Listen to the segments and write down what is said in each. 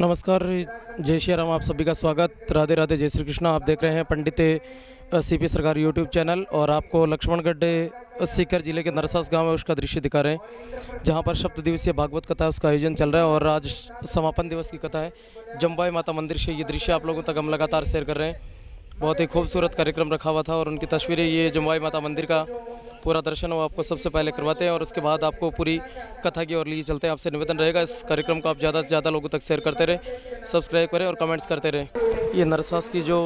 नमस्कार, जय श्री राम। आप सभी का स्वागत। राधे राधे, जय श्री कृष्ण। आप देख रहे हैं पंडित सीपी सरकार यूट्यूब चैनल और आपको लक्ष्मणगढ़ सीकर जिले के नरसास गांव है उसका दृश्य दिखा रहे हैं, जहां पर सप्त दिवसीय भागवत कथा उसका आयोजन चल रहा है और आज समापन दिवस की कथा है। जम्बाई माता मंदिर से ये दृश्य आप लोगों तक हम लगातार शेयर कर रहे हैं। बहुत ही खूबसूरत कार्यक्रम रखा हुआ था और उनकी तस्वीरें, ये जम्बाई माता मंदिर का पूरा दर्शन वो आपको सबसे पहले करवाते हैं और उसके बाद आपको पूरी कथा की ओर लिए चलते हैं। आपसे निवेदन रहेगा इस कार्यक्रम को आप ज़्यादा से ज़्यादा लोगों तक शेयर करते रहे, सब्सक्राइब करें और कमेंट्स करते रहे। ये नरसास की जो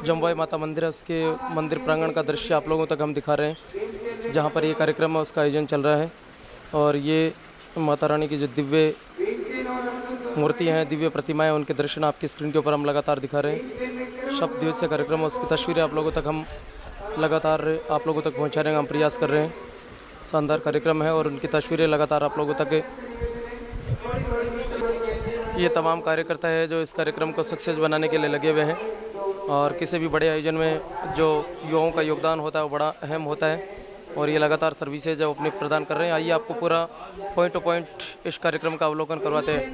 जम्बाई माता मंदिर है उसके मंदिर प्रांगण का दृश्य आप लोगों तक हम दिखा रहे हैं, जहाँ पर ये कार्यक्रम है उसका आयोजन चल रहा है। और ये माता रानी की जो दिव्य मूर्तियाँ हैं, दिव्य प्रतिमाएँ, उनके दर्शन आपकी स्क्रीन के ऊपर हम लगातार दिखा रहे हैं। सप्त दिवसीय कार्यक्रम, उसकी तस्वीरें आप लोगों तक हम लगातार आप लोगों तक पहुंचा रहे हैं, हम प्रयास कर रहे हैं। शानदार कार्यक्रम है और उनकी तस्वीरें लगातार आप लोगों तक। ये तमाम कार्यकर्ता है जो इस कार्यक्रम को सक्सेस बनाने के लिए लगे हुए हैं और किसी भी बड़े आयोजन में जो युवाओं का योगदान होता है वो बड़ा अहम होता है और ये लगातार सर्विसेज जो अपने प्रदान कर रहे हैं। आइए आपको पूरा पॉइंट टू पॉइंट इस कार्यक्रम का अवलोकन करवाते हैं।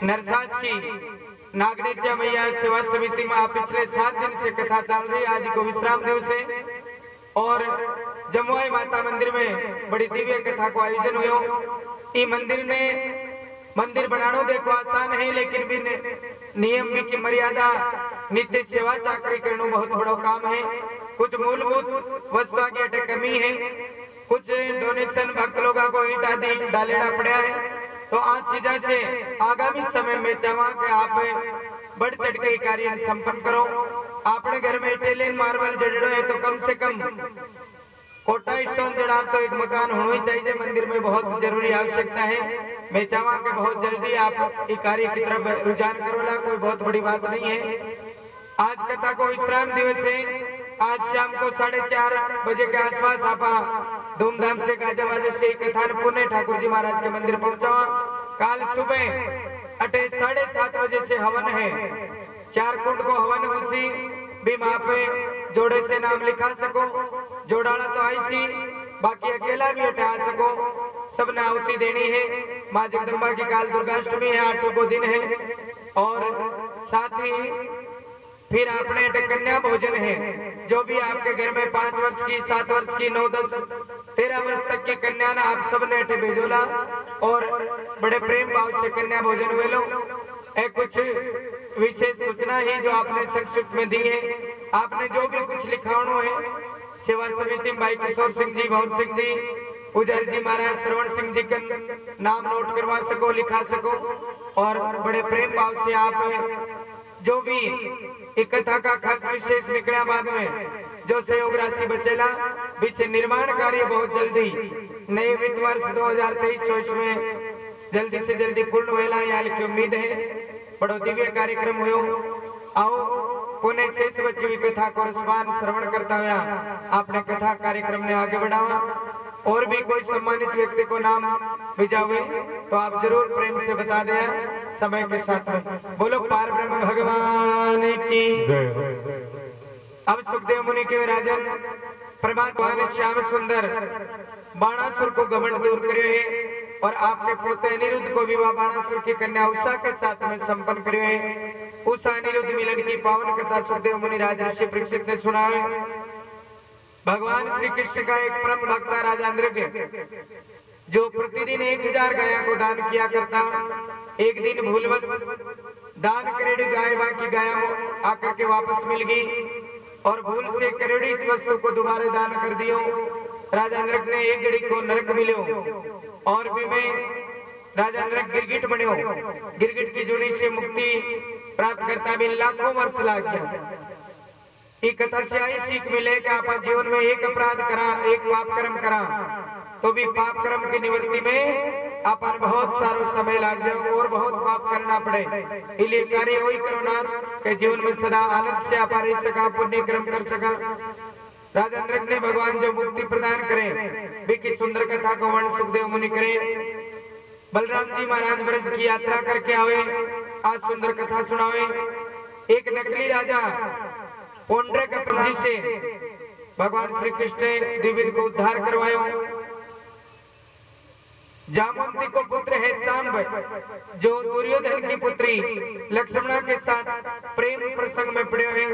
नरसास की नागनेचा मैया सेवा समिति में पिछले 7 दिन से कथा चल रही है। आज को विश्राम दिवस है और जमुई माता मंदिर में बड़ी दिव्य कथा को आयोजन हुयो। ई मंदिर ने मंदिर बनानो देखो आसान है, लेकिन भी नियम भी की मर्यादा नित्य सेवा चाकरी करना बहुत बड़ा काम है। कुछ मूलभूत वस्तुओं की अटक कमी है, कुछ डोनेशन भक्त लोगों को ईंट आदि डालेना पड़ा है। तो आज चीजा से आगामी समय में चाहवा कि आप बढ़ चढ़ के कार्य संपन्न करो। अपने घर में इटालियन मार्बल जड़ो है तो कम से कम कोटा स्टोन जड़ा तो एक मकान होना ही चाहिए। मंदिर में बहुत जरूरी आवश्यकता है। मैं चाहवा कि बहुत जल्दी आप इस कार्य की तरफ रुझान करोला, कोई बहुत बड़ी बात नहीं है। आज कथा को विश्राम दिवस है। आज शाम को 4:30 बजे के आसपास आप धूमधाम से गाजा बाजा से कथा पुणे ठाकुर जी महाराज के मंदिर पहुंचा। काल सुबह 7:30 बजे से हवन है। 4 कुंड को हवन उसी भी वहां पे जोड़े से नाम लिखा सको। जोड़ाला तो आई सी, बाकी अकेला भी हटा सको। सबने आहुति देनी है। माँ जगदम्बा की काल दुर्गाष्टमी है, 8 को दिन है और साथ ही फिर आपने कन्या भोजन है। जो भी आपके घर में 5 वर्ष की, 7 वर्ष की, 9, 10, 13 वर्ष तक की कन्या ना आप सब ने भेजोला और बड़े प्रेम भाव से कन्या भोजन हुए लो। कुछ विशेष सूचना ही जो आपने संक्षिप्त में दी है। आपने जो भी कुछ लिखावनो है सेवा समिति भाई किशोर सिंह जी, भवन सिंह जी, पुजारी जी महाराज श्रवण सिंह जी का नाम नोट करवा सको, लिखा सको और बड़े प्रेम भाव से आप जो भी एक कथा का खर्च विशेष निकला बाद में जो सहयोग राशि बचेला विषय निर्माण कार्य बहुत जल्दी नए वित्त वर्ष 2023 में जल्दी से जल्दी पूर्ण होएला याल की उम्मीद है। बड़ो दिव्य कार्यक्रम हुयो। आओ पुणे शेष बची हुई कथा को रसवान श्रवण करता हुआ आपने कथा कार्यक्रम ने आगे बढ़ावा। और भी कोई सम्मानित व्यक्ति को नाम भेजा हुए तो आप जरूर प्रेम से बता दें समय के साथ में। बोलो पार ब्रह्म भगवान की। अब सुखदेव मुनि के राजन परमात्मा ने श्याम सुंदर बाणासुर को घमंड दूर करे है और आपके पोते अनिरुद्ध को विवाह बाणासुर की कन्या उषा के साथ में संपन्न करे है। उषा अनिरुद्ध मिलन की पावन कथा सुखदेव मुनि राज ऋषि परीक्षित ने सुनाए। भगवान श्री कृष्ण का एक परम भक्त राजा नृग जो प्रतिदिन 1000 गायों को दान किया करता। एक दिन भूलवश दान करेड़ी गाय बाकी गाय आकर के वापस मिल गई और भूल से करेड़ी वस्तु को दोबारा दान कर दियो। राजा नृग ने एक घड़ी को नरक मिलो और भी में राजा नरक गिरगिट बन्यो। गिरगिट की जोड़ी से मुक्ति प्राप्त करता भी लाखों वर्ष लाग गया। एक कथा से आई सीख मिले कि आप जीवन में एक अपराध करा, एक पाप कर्म करा तो भी पाप कर्म की निवृत्ति में अपन बहुत सारो समय लग जाओ और बहुत पाप करना पड़े। इसलिए कार्य वही करो ना कि जीवन में सदा आनंद से आप रह सका, पुण्य कर्म कर सका। राजा नृग ने भगवान जो मुक्ति प्रदान करे वे की सुंदर कथा को वर्ण सुखदेव मुनि करे। बलराम जी महाराज ब्रज की यात्रा करके आवे, आज सुंदर कथा सुनावे। एक नकली राजा पोंड्रक जी से भगवान श्री कृष्ण ने द्विविध को उद्धार करवायो। जामवंती को पुत्र है सांब, जो दुर्योधन की पुत्री लक्ष्मणा के साथ प्रेम प्रसंग में पड़े हुए।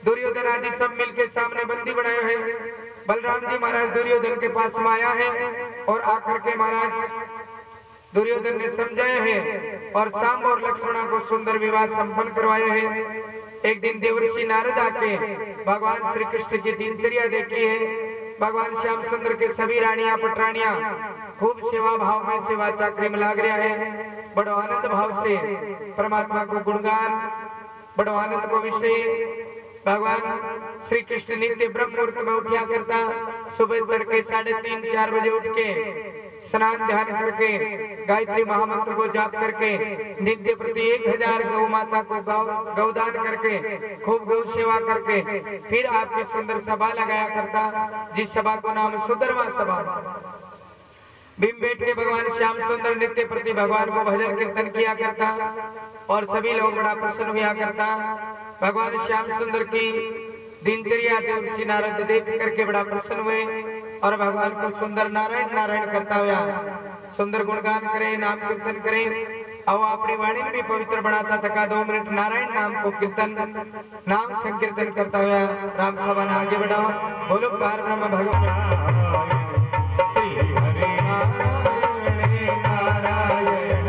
दुर्योधन आदि सब मिलके सामने बंदी बनाए हुए। बलराम जी महाराज दुर्योधन के पास में आया है और आकर के महाराज दुर्योधन ने समझाया है और सांब और लक्ष्मणा को सुंदर विवाह संपन्न करवाए हैं। एक दिन देवर्षि नारद आके भगवान श्री कृष्ण की दिनचर्या देखी है। भगवान श्याम सुंदर के सभी रानियां पटरानियां खूब सेवा भाव में सेवा चाकरी में लाग रहा है। बड़ो आनंद भाव से परमात्मा को गुणगान, बड़ो आनंद को विषय भगवान श्री कृष्ण नित्य ब्रह्म मुहूर्त में उठा करता। सुबह तड़के 3:30-4 बजे उठ के स्नान ध्यान करके गायत्री महामंत्र को जाप करके नित्य प्रति 1000 गौ माता को गौदान करके खूब गौ सेवा करके फिर आपकी सुंदर सभा लगाया करता, जिस सभा को नाम सुंदरवा सभा। बिम बैठ के भगवान श्याम सुंदर नित्य प्रति भगवान को भजन कीर्तन किया करता और सभी लोग बड़ा प्रसन्न हुआ करता। भगवान श्याम सुंदर की दिनचर्या देवर्षि नारद देख करके बड़ा प्रसन्न हुए और भगवान को सुंदर नारायण नारायण करता हुआ सुंदर गुणगान करे, नाम कीर्तन करे और अपनी वाणी भी पवित्र बनाता थका 2 मिनट नारायण नाम को कीर्तन नाम संकीर्तन करता हुआ राम सभा ने आगे बढ़ाओ। बोलो पार ब्रह्म भगवान श्री हरि नारायण नारायण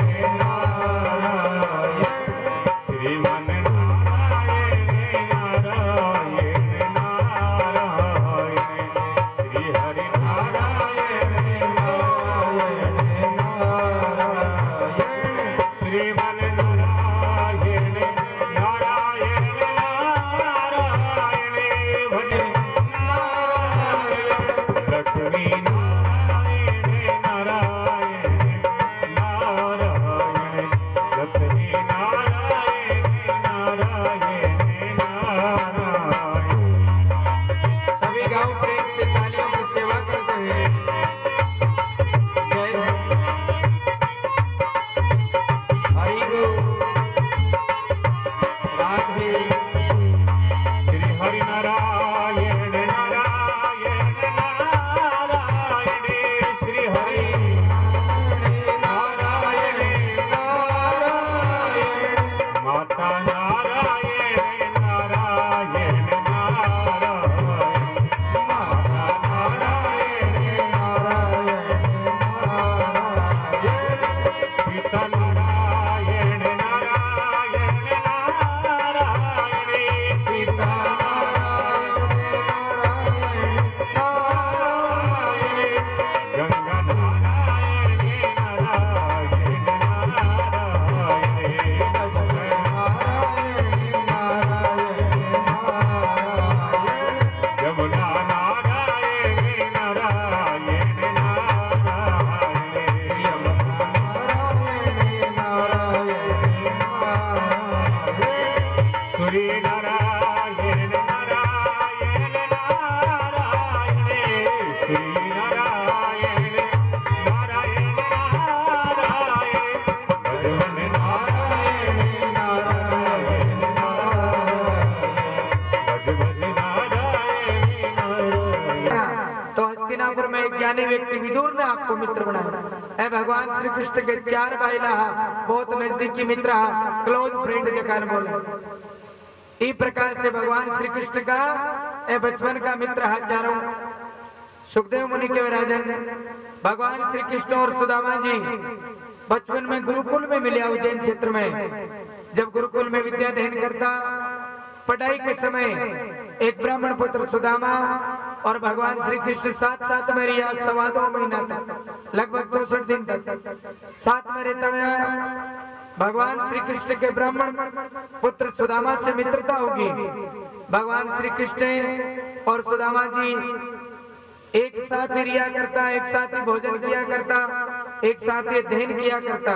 नारायण श्रीमन ज्ञानी व्यक्ति विदुर ने आपको मित्र बनाया है। भगवान श्री कृष्ण के 4 भाईला बहुत नजदीकी मित्र, क्लोज फ्रेंड जकान बोले। इस प्रकार से भगवान श्री कृष्ण का बचपन का मित्र है चारों। सुखदेव मुनि के राजन भगवान श्री कृष्ण और सुदामा जी बचपन में गुरुकुल में मिले उज्जैन क्षेत्र में। जब गुरुकुल में विद्या अध्ययन करता, पढ़ाई के समय एक ब्राह्मण पुत्र सुदामा और भगवान श्री कृष्ण साथ में रिया 2.25 महीना तक, लगभग 64 दिन तक साथ में रहता है। भगवान श्री कृष्ण के ब्राह्मण पुत्र सुदामा से मित्रता होगी। भगवान श्री कृष्ण और सुदामा जी एक साथ ही रिया करता, एक साथ ही भोजन किया करता, एक साथ ही अध्ययन किया करता।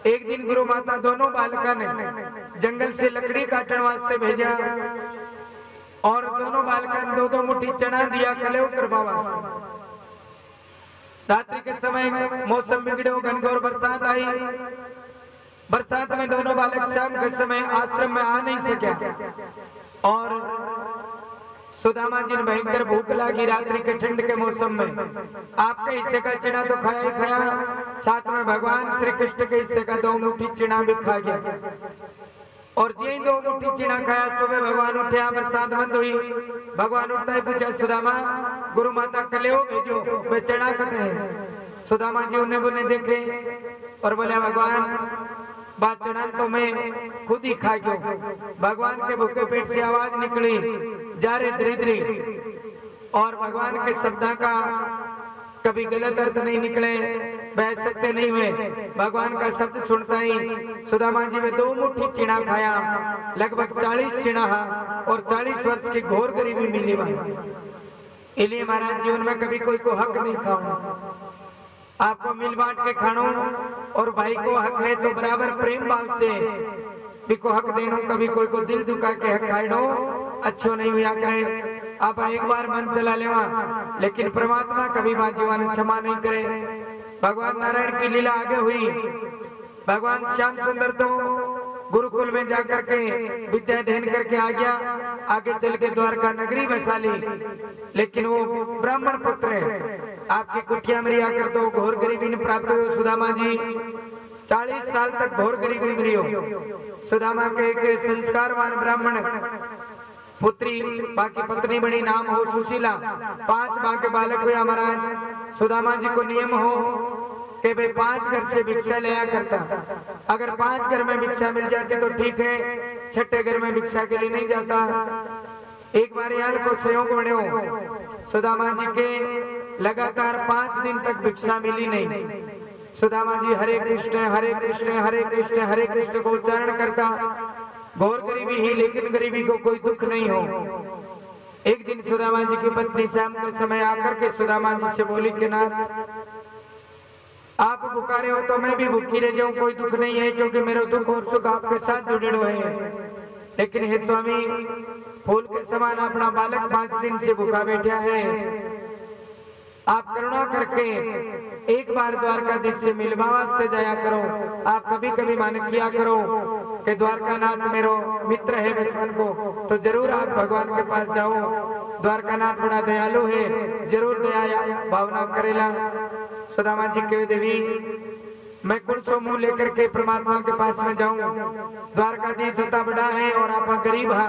एक दिन गुरु माता दोनों बालका ने जंगल से लकड़ी काटने वास्ते भेजा और दोनों बालका ने 2-2 मुट्ठी चना दिया कलेव करवा वास्ते। रात्रि के समय मौसम बिगड़ो, घनघोर बरसात आई। बरसात में दोनों बालक शाम के समय आश्रम में आ नहीं सके और सुदामा जी ने भयंकर भूख लगी रात्रि के ठंड के मौसम में, आपके हिस्से का चिड़ा तो खाया ही खाया, साथ में भगवान श्री कृष्ण के हिस्से का 2 मुट्ठी चिड़ा भी खा गया। और जी 2 मुट्ठी चिड़ा खाया, सुबह भगवान उठे, बरसात बंद हुई। भगवान उठता ही पूछा, सुदामा गुरु माता कलेओ भेजो, वे चिड़ा कटे। सुदामा जी उन्हें बुने देखे और बोले, भगवान बात चढ़ा तो मैं खुद ही खा गयो। भगवान के भूखे पेट से आवाज निकली, जा रे दरिद्री। और भगवान के शब्दों का कभी गलत अर्थ नहीं निकले, बह सकते नहीं हुए। भगवान का शब्द सुनता ही सुदामा जी में 2 मुट्ठी चिड़ा खाया, लगभग 40 चिड़ा और 40 वर्ष की घोर गरीबी मिली भाई। इसलिए महाराज जीवन में कभी कोई को हक नहीं खाऊं, आपको मिल बांट के खानो। और भाई को हक है तो बराबर प्रेम भाव से भी को हक देनो, कभी कोई को दिल दुखा के हक खाइडो अच्छो नहीं हुआ करे। आप एक बार मन चला लेवा, लेकिन परमात्मा कभी बात जीवन क्षमा नहीं करे। भगवान नारायण की लीला आगे हुई। भगवान श्याम सुंदर तो गुरुकुल में जाकर के विद्या अध्ययन करके आ गया, आगे चल के द्वारका नगरी बसा ली। लेकिन वो ब्राह्मण पुत्र है, आपकी कुटिया में आकर तो घोर गरीबी ने प्राप्त हुई। सुदामा जी 40 साल तक घोर गरीबी में रही। सुदामा के एक संस्कारवान ब्राह्मण पुत्री बाकी पत्नी बड़ी, नाम हो सुशीला। 5 माँ के बालक हुए। महाराज सुदामा जी को नियम हो कि भाई 5 घर से भिक्षा लिया करता। अगर 5 घर में भिक्षा मिल जाती तो ठीक है, 6ठे घर में भिक्षा के लिए नहीं जाता। एक बार यार को सहयोग बने हो, सुदामा जी के लगातार 5 दिन तक भिक्षा मिली नहीं। सुदामा जी हरे कृष्ण हरे कृष्ण हरे कृष्ण हरे कृष्ण को उच्चारण करता। घोर गरीबी ही, लेकिन गरीबी को कोई दुख नहीं हो। एक दिन सुदामा जी की पत्नी शाम के समय आकर के सुदामा जी से बोली कि नाथ आप भुखारे हो तो मैं भी भूखी रह जाऊं, कोई दुख नहीं है, क्योंकि मेरा दुख और सुख आपके साथ जुड़े हुए हैं। लेकिन हे स्वामी, फूल के समान अपना बालक 5 दिन से भूखा बैठा है, आप करुणा करके एक बार द्वारकाधीश से मिलवा वास्ते जाया करो। आप कभी कभी मान किया करो कि द्वारकानाथ मेरो मित्र है बचपन को, तो जरूर आप भगवान के पास जाओ। द्वारकानाथ बड़ा दयालु है, जरूर दया भावना करेला। सुदामा जी के देवी, मैं कौन सो मुंह लेकर के परमात्मा के पास में जाऊं? द्वारकाधीश इतना बड़ा है और आप गरीब है।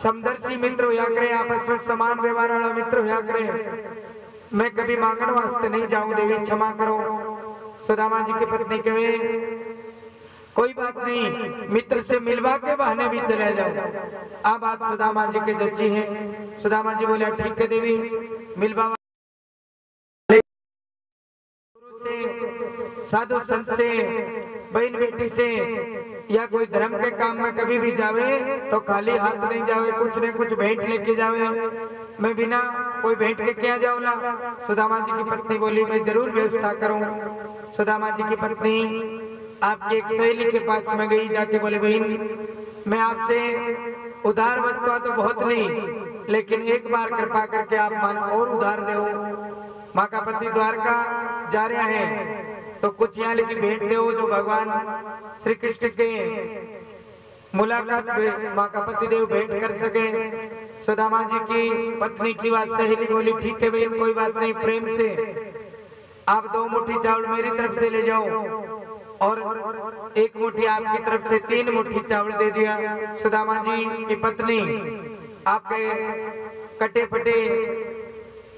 समदर्शी मित्र होया करे, आपस में समान व्यवहार वाला मित्र होया करे। मैं कभी मांगण वास्ते नहीं जाऊं, देवी क्षमा करो। सुदामा जी की पत्नी कहे कोई बात नहीं, मित्र से मिलवा के बहाने भी चले जाओ। अब बात सुदामा जी के जची है। सुदामा जी बोले ठीक है देवी, मिलवा से, साधु संत से, बहन बेटी से या कोई धर्म के काम में कभी भी जावे तो खाली हाथ नहीं जावे, कुछ न कुछ भेंट लेके जावे। मैं बिना कोई भेंट के क्या जाऊंगा? सुदामा जी की पत्नी बोली मैं जरूर व्यवस्था करूं। सुदामा जी की पत्नी आपकी एक सहेली के पास में गई, जाके बोले बहन मैं आपसे उधार वस्तु तो बहुत नहीं, लेकिन एक बार कृपा करके आप मान और उधार दो। माँ का पति द्वारका जा रहा है तो कुछ यहाँ की भेंट दो जो भगवान श्री कृष्ण के मुलाकात माँ का पति देव भेंट कर सके। सुदामा जी की पत्नी की बात सहेली बोली ठीक है बहन कोई बात नहीं, प्रेम से आप 2 मुट्ठी चावल मेरी तरफ से ले जाओ और 1 मुट्ठी आपकी तरफ से 3 मुट्ठी चावल दे दिया। सुदामा जी की पत्नी आपके कटे फटे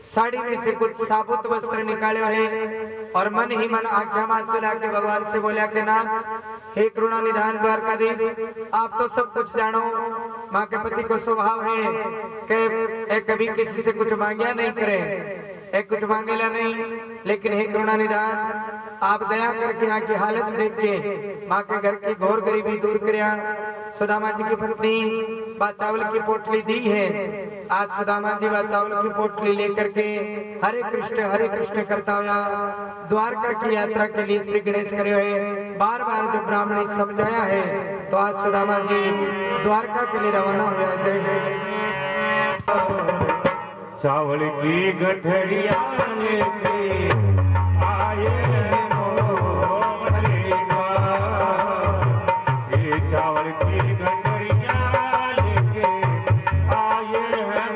साड़ी में से कुछ साबुत वस्त्र निकाले हैं और मन ही मन आंखें आंसू लाके भगवान से बोला कि नाथ हे करुणा निधान द्वारकाधीश, आप तो सब कुछ जानो। माँ के पति को स्वभाव है कि कभी किसी से कुछ मांगिया नहीं करे, कुछ मांगेला नहीं, लेकिन हे करुणा निधान आप दया करके यहाँ की हालत देख के माँ के घर की घोर गरीबी दूर करिया। सुदामा जी की पत्नी बात चावल की पोटली दी है। आज सुदामा जी बात चावल की पोटली लेकर के हरे कृष्ण करता हुआ द्वारका की यात्रा के लिए श्री गणेश करे हुए बार बार जो ब्राह्मणी समझाया है, तो आज सुदामा जी द्वारका के लिए रवाना हुआ। जय चावल की गठरिया लेके आए चावल की गठरिया लेके आए हैं।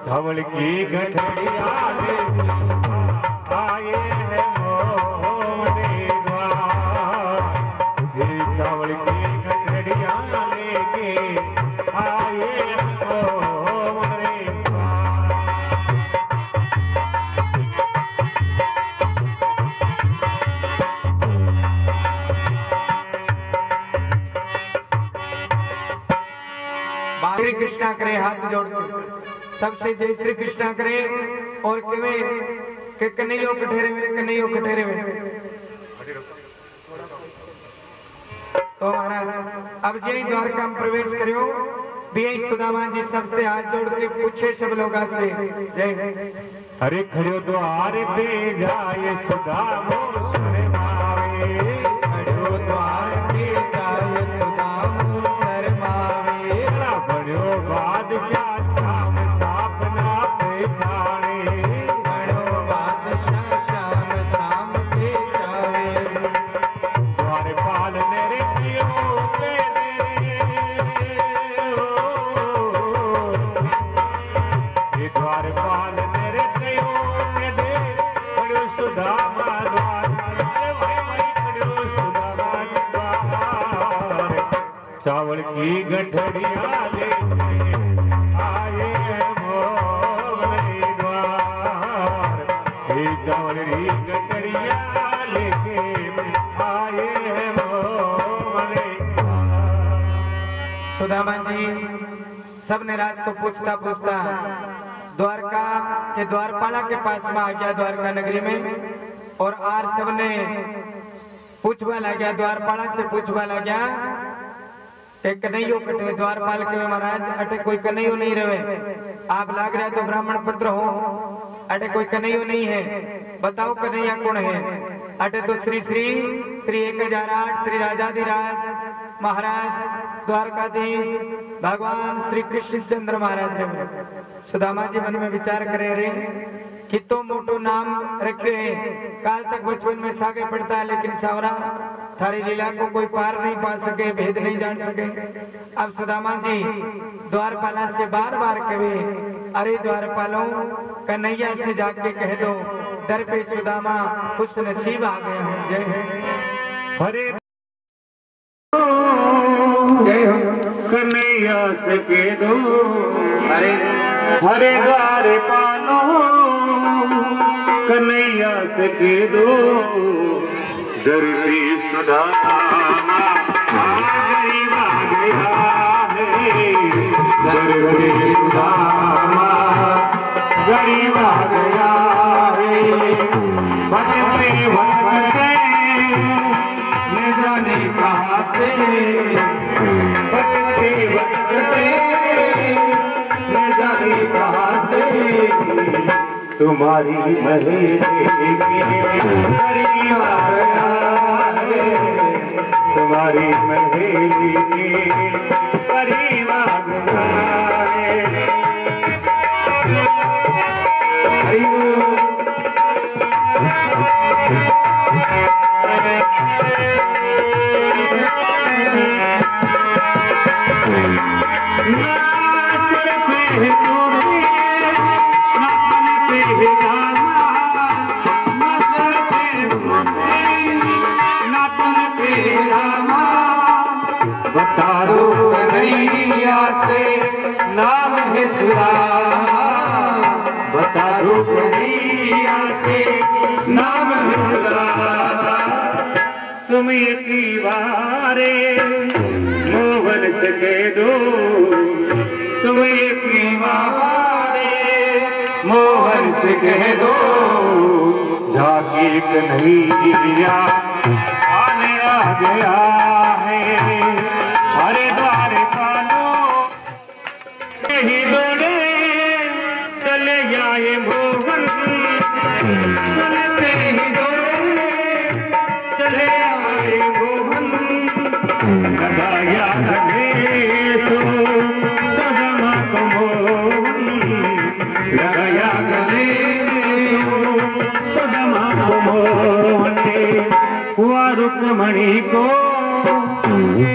चावल की गठरिया लेके आए हैं मोहरे द्वार। ये चावल की गठरिया लेके आए हैं मोहरे द्वार। श्री कृष्णा करे हाथ जोड़ के सबसे जय श्री कृष्णा करे और कहे कि कन्हैया कठेरे में, कन्हैया कठेरे में। तो महाराज अब जय द्वारका में प्रवेश करियो। भी सुदामा जी सबसे हाथ जोड़ के पूछे सब लोग से जय। अरे खड़ो द्वार पे जाए सुदामो शर्मावे। खड़ो द्वार पे जाए सुदामो शर्मावे। बड़ो बादशाह शाम साप ना पहचाने। बड़ो बादशाह शाम शाम पहचाने। द्वारपाल मेरे पियो पे ये द्वारपाल मेरे पियो पे दे। बड़ो सुदामा द्वार, अरे भाई भाई बड़ो सुदामा द्वार। चावल की गठरिया लेके आए हैं मोहरे द्वार। ये चावल की गठरिया लेके आए हैं मोहरे द्वार। सुदामा जी सबने राज तो पूछता पूछता द्वारका के द्वारपाला के पास में आ गया, द्वारका नगरी में। और आर सबने पूछवा लगा, द्वारपाला से पूछवा लगा कन्हैयो कटे। द्वारपाल के महाराज अटे कोई कन्हैयो नहीं रहे। आप लाग रहे तो ब्राह्मण पुत्र हो, अटे कोई कन्हैयो नहीं है। बताओ कन्हैया कौन है? अटे तो श्री श्री श्री 1008 श्री राजाधिराज महाराज द्वारकाधीश भगवान श्री कृष्ण चंद्र महाराज रे। सुदामा जी मन में विचार करे रे कितो मोटो नाम रखे है। काल तक बचपन में सागे पड़ता है, लेकिन सावरा थारी लीला को कोई पार नहीं पा सके, भेद नहीं जान सके। अब सुदामा जी द्वारपाला से बार बार कहे, अरे द्वारपालों कन्हैया से जाके कह दो दर पे सुदामा खुश नसीब आ गया है। जय हरे जय हो कन्हैया से कह दो। अरे हरे द्वारपालो कन्हैया से कह दो। दर पे सुदामा आ गया है। दर पे सुदामा गरीब आ गया है। भटकते भटकते न जाने कहाँ से। भटकते भटकते न जाने कहाँ से। तुम्हारी महेली गरीब आ गया है। तुम्हारी महेली गरीब आ गया है। बता दो कन्हैया से नाम है सुदामा। बता दो कन्हैया से नाम है सुदामा। तुम एक बारे मोहन से कह दो। तुम एक बारे मोहन से कह दो। जाके कन्हैया आने आ गया है। हरे द्वारपालो ही दौड़े चले आए मोहन। सुनते ही दौड़े चले आए मोहन। लगाया गणेश सुदामा को मोहन। लगाया गणेश सुदामा को मोहन। हुआ रुक्मणी को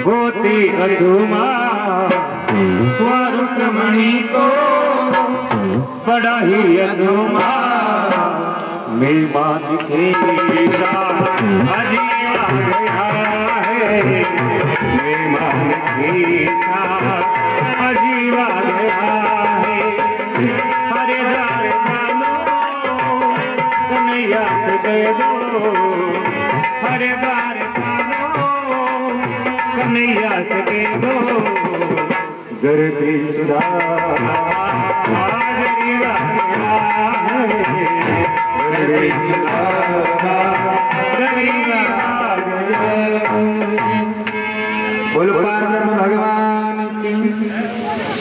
गोती अचूमा। हुआ रुक्मणी को बड़ा ही अजूमा मेहमान के साथ अजीब आ गया है, मेहमान के साथ अजीब आ गया है। हरेदार जानो कन्हैया से दे दो, हरेदार जानो कन्हैया से दे दो, गर्दी सुधार गरीब आ गया है, गर्दी सुधार गरीब आ गया। बोलो पार्वती भगवान की।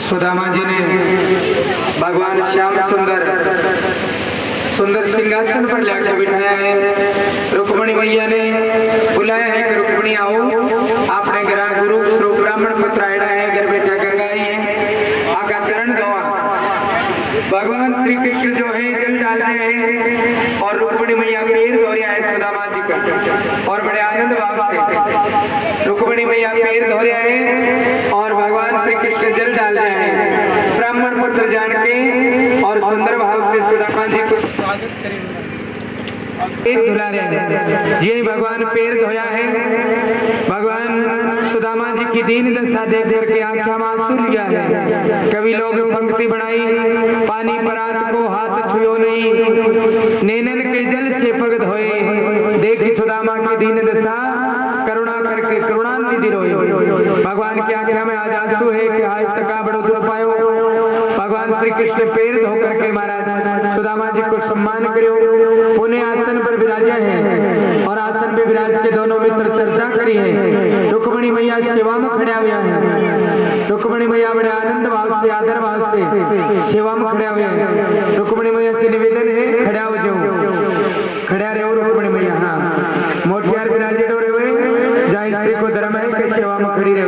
सुदामा जी ने भगवान श्याम सुंदर सुंदर सिंहासन पर लाकर बिठाया है। रुक्मणी मैया ने बुलाया है कि रुक्मणी आओ, आपने ग्रह गुरु स्वरूप ब्राह्मण पुत्र आया है, घर बैठा गंगा ही है, आका चरण धोआ। भगवान श्री कृष्ण जो है जल डाल रहे हैं और रुक्मणी मैया पैर धो रहा है सुदामा जी का, और बड़े आनंद भाव से रुक्मणी मैया पैर धो रहा है और भगवान श्री कृष्ण जल डाल रहे हैं। ब्राह्मण पुत्र जान के और सुंदर भाव से सुदामा जी को स्वागत करेंगे, धुला रहे हैं। ये भगवान पैर धोया है। भगवान सुदामा जी की दीन दशा देख करके आंखों में आंसू लिया है। कभी लोग पंक्ति बनाई, पानी परात को हाथ छुयो नहीं, नैनन के जल से पग धोए, देखी सुदामा की दीन दशा करुणा करके करुणानिधि रोए। भगवान की आंखों में आज आंसू है कि आज सका बड़ो दुख पायो। भगवान श्री कृष्ण पैर धो करके महाराज सुदामा जी को सम्मान करो। पुण्य आसन पर विराजा है और आसन पे विराज के दोनों मित्र चर्चा करी है। रुक्मणी मैया सेवा में खड़ा हुआ है। रुक्मणी मैया बड़े आनंद भाव से आदर भाव से सेवा में खड़ा हुआ है। रुक्मणी मैया से निवेदन है खड़ा हो जाओ, खड़ा रहो रुक्मणी मैया। हाँ, मोटियार विराजे डोरे हुए जहाँ स्त्री को धर्म है कि सेवा में खड़ी रहे,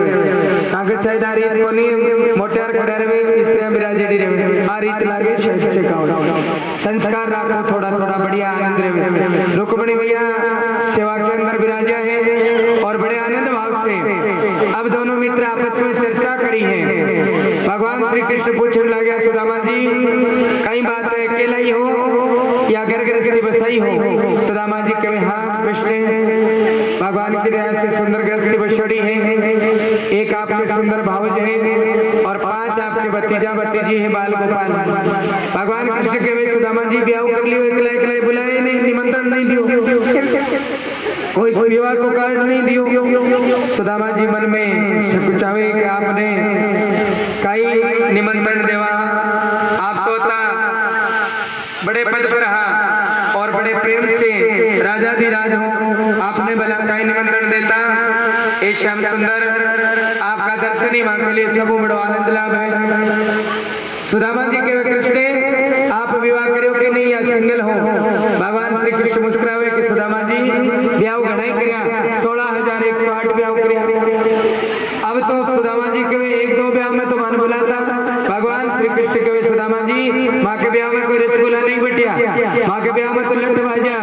आगे शायद आ रीत को नहीं मोटियार खड़ा रहे स्त्रियां विराजेडी रहे, आ रीत लागे शायद से कहो संस्कार रखो थोड़ा थोड़ा बढ़िया आनंद रहे। रुक्मणी मैया सेवा के अंदर विराजा है और बड़े आनंद भाव से अब दोनों मित्र आपस में चर्चा करी है। भगवान श्री कृष्ण पूछने लगे सुदामा जी कई बात है, अकेला ही हो या घर गृहस्थी बसाई हो? सुदामा जी कहे हाँ कृष्ण, भगवान की दया से सुंदर गृहस्थी बसोड़ी है, एक आपके सुंदर भावज है और 5 आपके भतीजा भतीजी है बाल गोपाल। भगवान कृष्ण कहे सुदामा जी ब्याह कर लियो, एकला एकला बुलाए नहीं, निमंत्रण नहीं दियो, कोई विवाह को कार्ड नहीं दियो। सुदामा जी मन में सोचावे कि आपने कई निमंत्रण देवा, आप तो बड़े पद पर रहा और बड़े प्रेम से राजाधिराज हो, आपने भला कई निमंत्रण देता। ए श्याम सुंदर आपका दर्शन ही मां के लिए सब बड़ो आनंद लाभ है। सुदामा जी के कृष्ण आप विवाह करो कि नहीं या सिंगल हो? भगवान श्री कृष्ण मुस्कुरावे कि सुदामा जी ब्याह घना ही करया, 16,108 ब्याह करया। अब तो सुदामा जी के 1-2 ब्याह में तो मान बुलाता। भगवान श्री कृष्ण के सुदामा जी माँ के ब्याह में कोई रसगुल्ला नहीं बटिया, माँ के ब्याह में तो लट बाजा,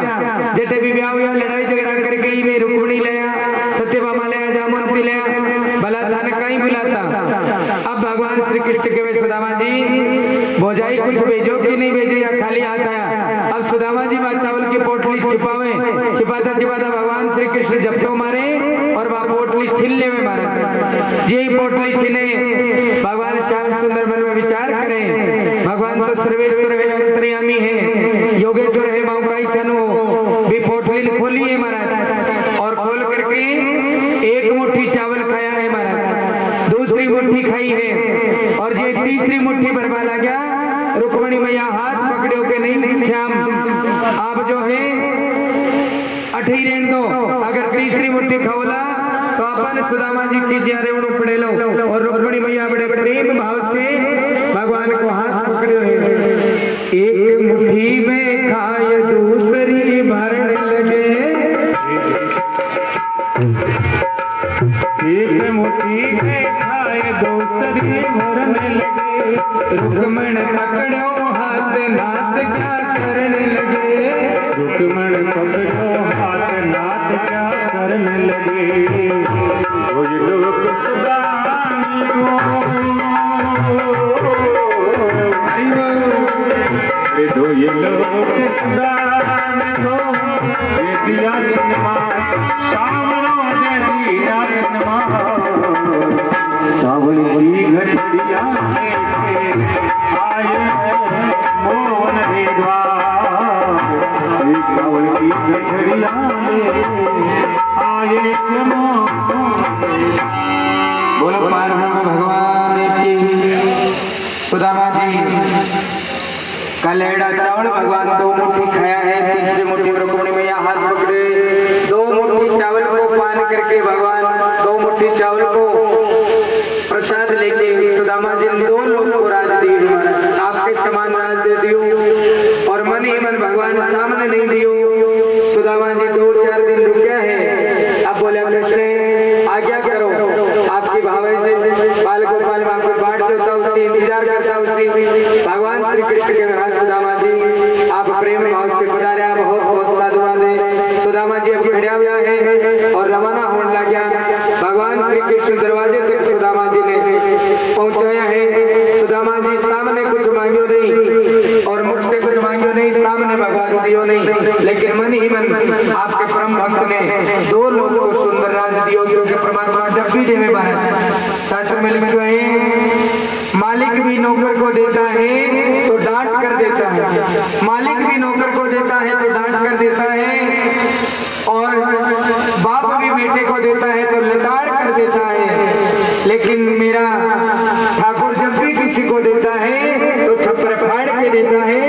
जटे भी ब्याह हुआ लड़ाई झगड़ा कर गई में रुक्मणी लिया, सत्यभामा लिया, जामवंती लिया, भला थाने कहीं बुलाता। अब भगवान श्री कृष्ण के सुदामा जी भोजाई कुछ भेजो कि नहीं भेजो या खाली हाथ आया? अब सुदामा जी बात चावल की पोटली छिपावे, छिपाता छिपाता भगवान श्री कृष्ण झपटो मारे और वह पोटली छीन ले में मारे। यही पोटली छीने भगवान श्याम सुंदर मन में विचार करें, भगवान तो सर्वेश्वर है, अंतर्यामी है, योगेश्वर है, माँ का इच्छा भी पोटली खोली है महाराज और खोल करके एक मुट्ठी चावल खाया है महाराज, दूसरी मुट्ठी खाई है और ये तीसरी मुट्ठी भरवा लगा। रुक्मणी मैया हाथ पकड़ो के नहीं श्याम आप जो है अठी रेण दो, अगर तीसरी मुट्ठी खाओला तो अपन सुदामा जी की ज्यादा पड़े लो। और रुक्मणी मैया बड़े प्रेम भाव से भगवान को हाथ पकड़े है, एक मुट्ठी में खाए दूसरी भरने लगे, एक मुट्ठी में खाए दूसरी भरने लगे, रुक्मण पकड़ो हाथ नाथ क्या करने लगे, रुक्मण पकड़ो हाथ नाथ क्या करने लगे, कोई लोग सुदामी को सुदामा जी का लेड़ा चावल भगवान 2 मुट्ठी खाया है, तीसरी मुट्ठी में रुक्मिणी मैया हाथ पकड़े 2 मुट्ठी चावल को पान करके भगवान 2 मुट्ठी चावल को प्रसाद लेके सुदामा जी ने 2 लोग को राज दी, आपके समान राज दे दियो और मन ही मन भगवान सामने नहीं दियो। सुदामा जी 2-4 दिन रुके हैं। अब बोले कृष्ण आज्ञा करो, आपकी भावे से बाल गोपाल वहां पर बाट देता उसी इंतजार करता उसी भगवान श्री कृष्ण के महाराज सुदामा जी आप प्रेम भाव से पधारे, बहुत बहुत साधुवाद है। सुदामा जी अब खड़ा हुआ है और रवाना होने लग गया। भगवान श्री कृष्ण दरवाजे तक सुदामा जी ने पहुंचाया है। सुदामा जी सामने कुछ मांगियो नहीं और मुख से कुछ मांगियो नहीं, सामने भगवान दियो नहीं, लेकिन मन ही मन आपके परम भक्त ने 2 लोगों को सुंदर राज दियो, क्योंकि परमात्मा जब भी देवे महाराज शास्त्र में लिखे हैं मालिक भी नौकर को देता है तो डांट कर देता है, मालिक भी नौकर को देता है तो डांट कर देता है और बाप भी बेटे को देता है तो लताड़ कर देता है, लेकिन मेरा ठाकुर जब भी किसी को देता है तो छप्पर फाड़ के देता है,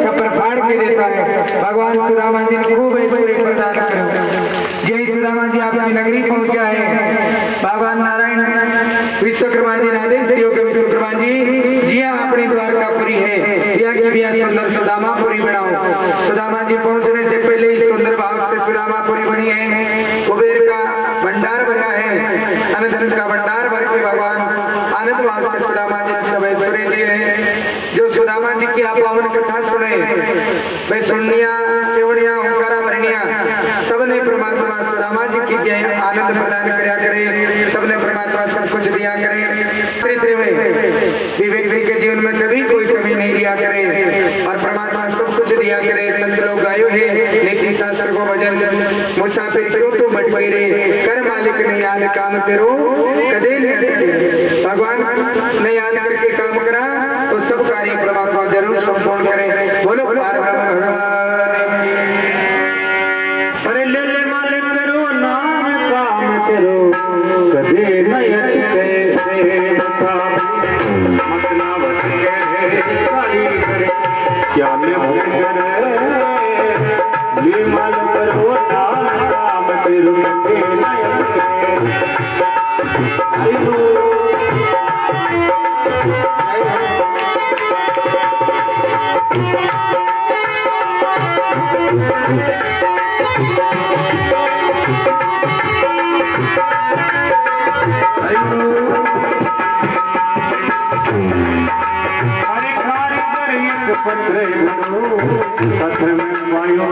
छप्पर फाड़ के देता है। भगवान सुदामा जी ने खूब ऐश्वर्य प्रदान करो। जय सुदामा जी आपकी नगरी पहुंचा है। भगवान नारायण विश्वकर्मा जी ने आदेश दियो कि विश्वकर्मा जी जिया अपनी द्वारकापुरी है, दिया की दिया सुंदर सुदामापुरी बनाओ। सुदामा जी पहुंचने से पहले ही सुंदर भाव से सुदामापुरी बनी है, कुबेर का भंडार बना है, अनंत का भंडार भर के भगवान आनंद भाव से सुदामा जी सब ऐश्वर्य दिए हैं। जो सुदामा जी की आप पावन कथा सुने वे सुनिया केवड़िया ओंकारा भरनिया सबने परमात्मा सुदामा जी की जय आनंद प्रदान करया करे, सबने परमात्मा सब कुछ दिया करे, व्यक्ति के जीवन में कभी कोई कमी नहीं दिया करे और परमात्मा सब कुछ दिया करे। संत लोग गायो है नीति शास्त्र को भजन मुसाफिर क्यों तो भटकेरे कर मालिक ने याद काम करो कदे नहीं, भगवान ने याद करके काम करा तो सब कार्य परमात्मा जरूर संपूर्ण करे। बोलो अरे ले ले मालिक करो नाम काम करो कदे नहीं अटके मतलब क्या ले माल करो नाम काम करो कदे नहीं पत्र में पायो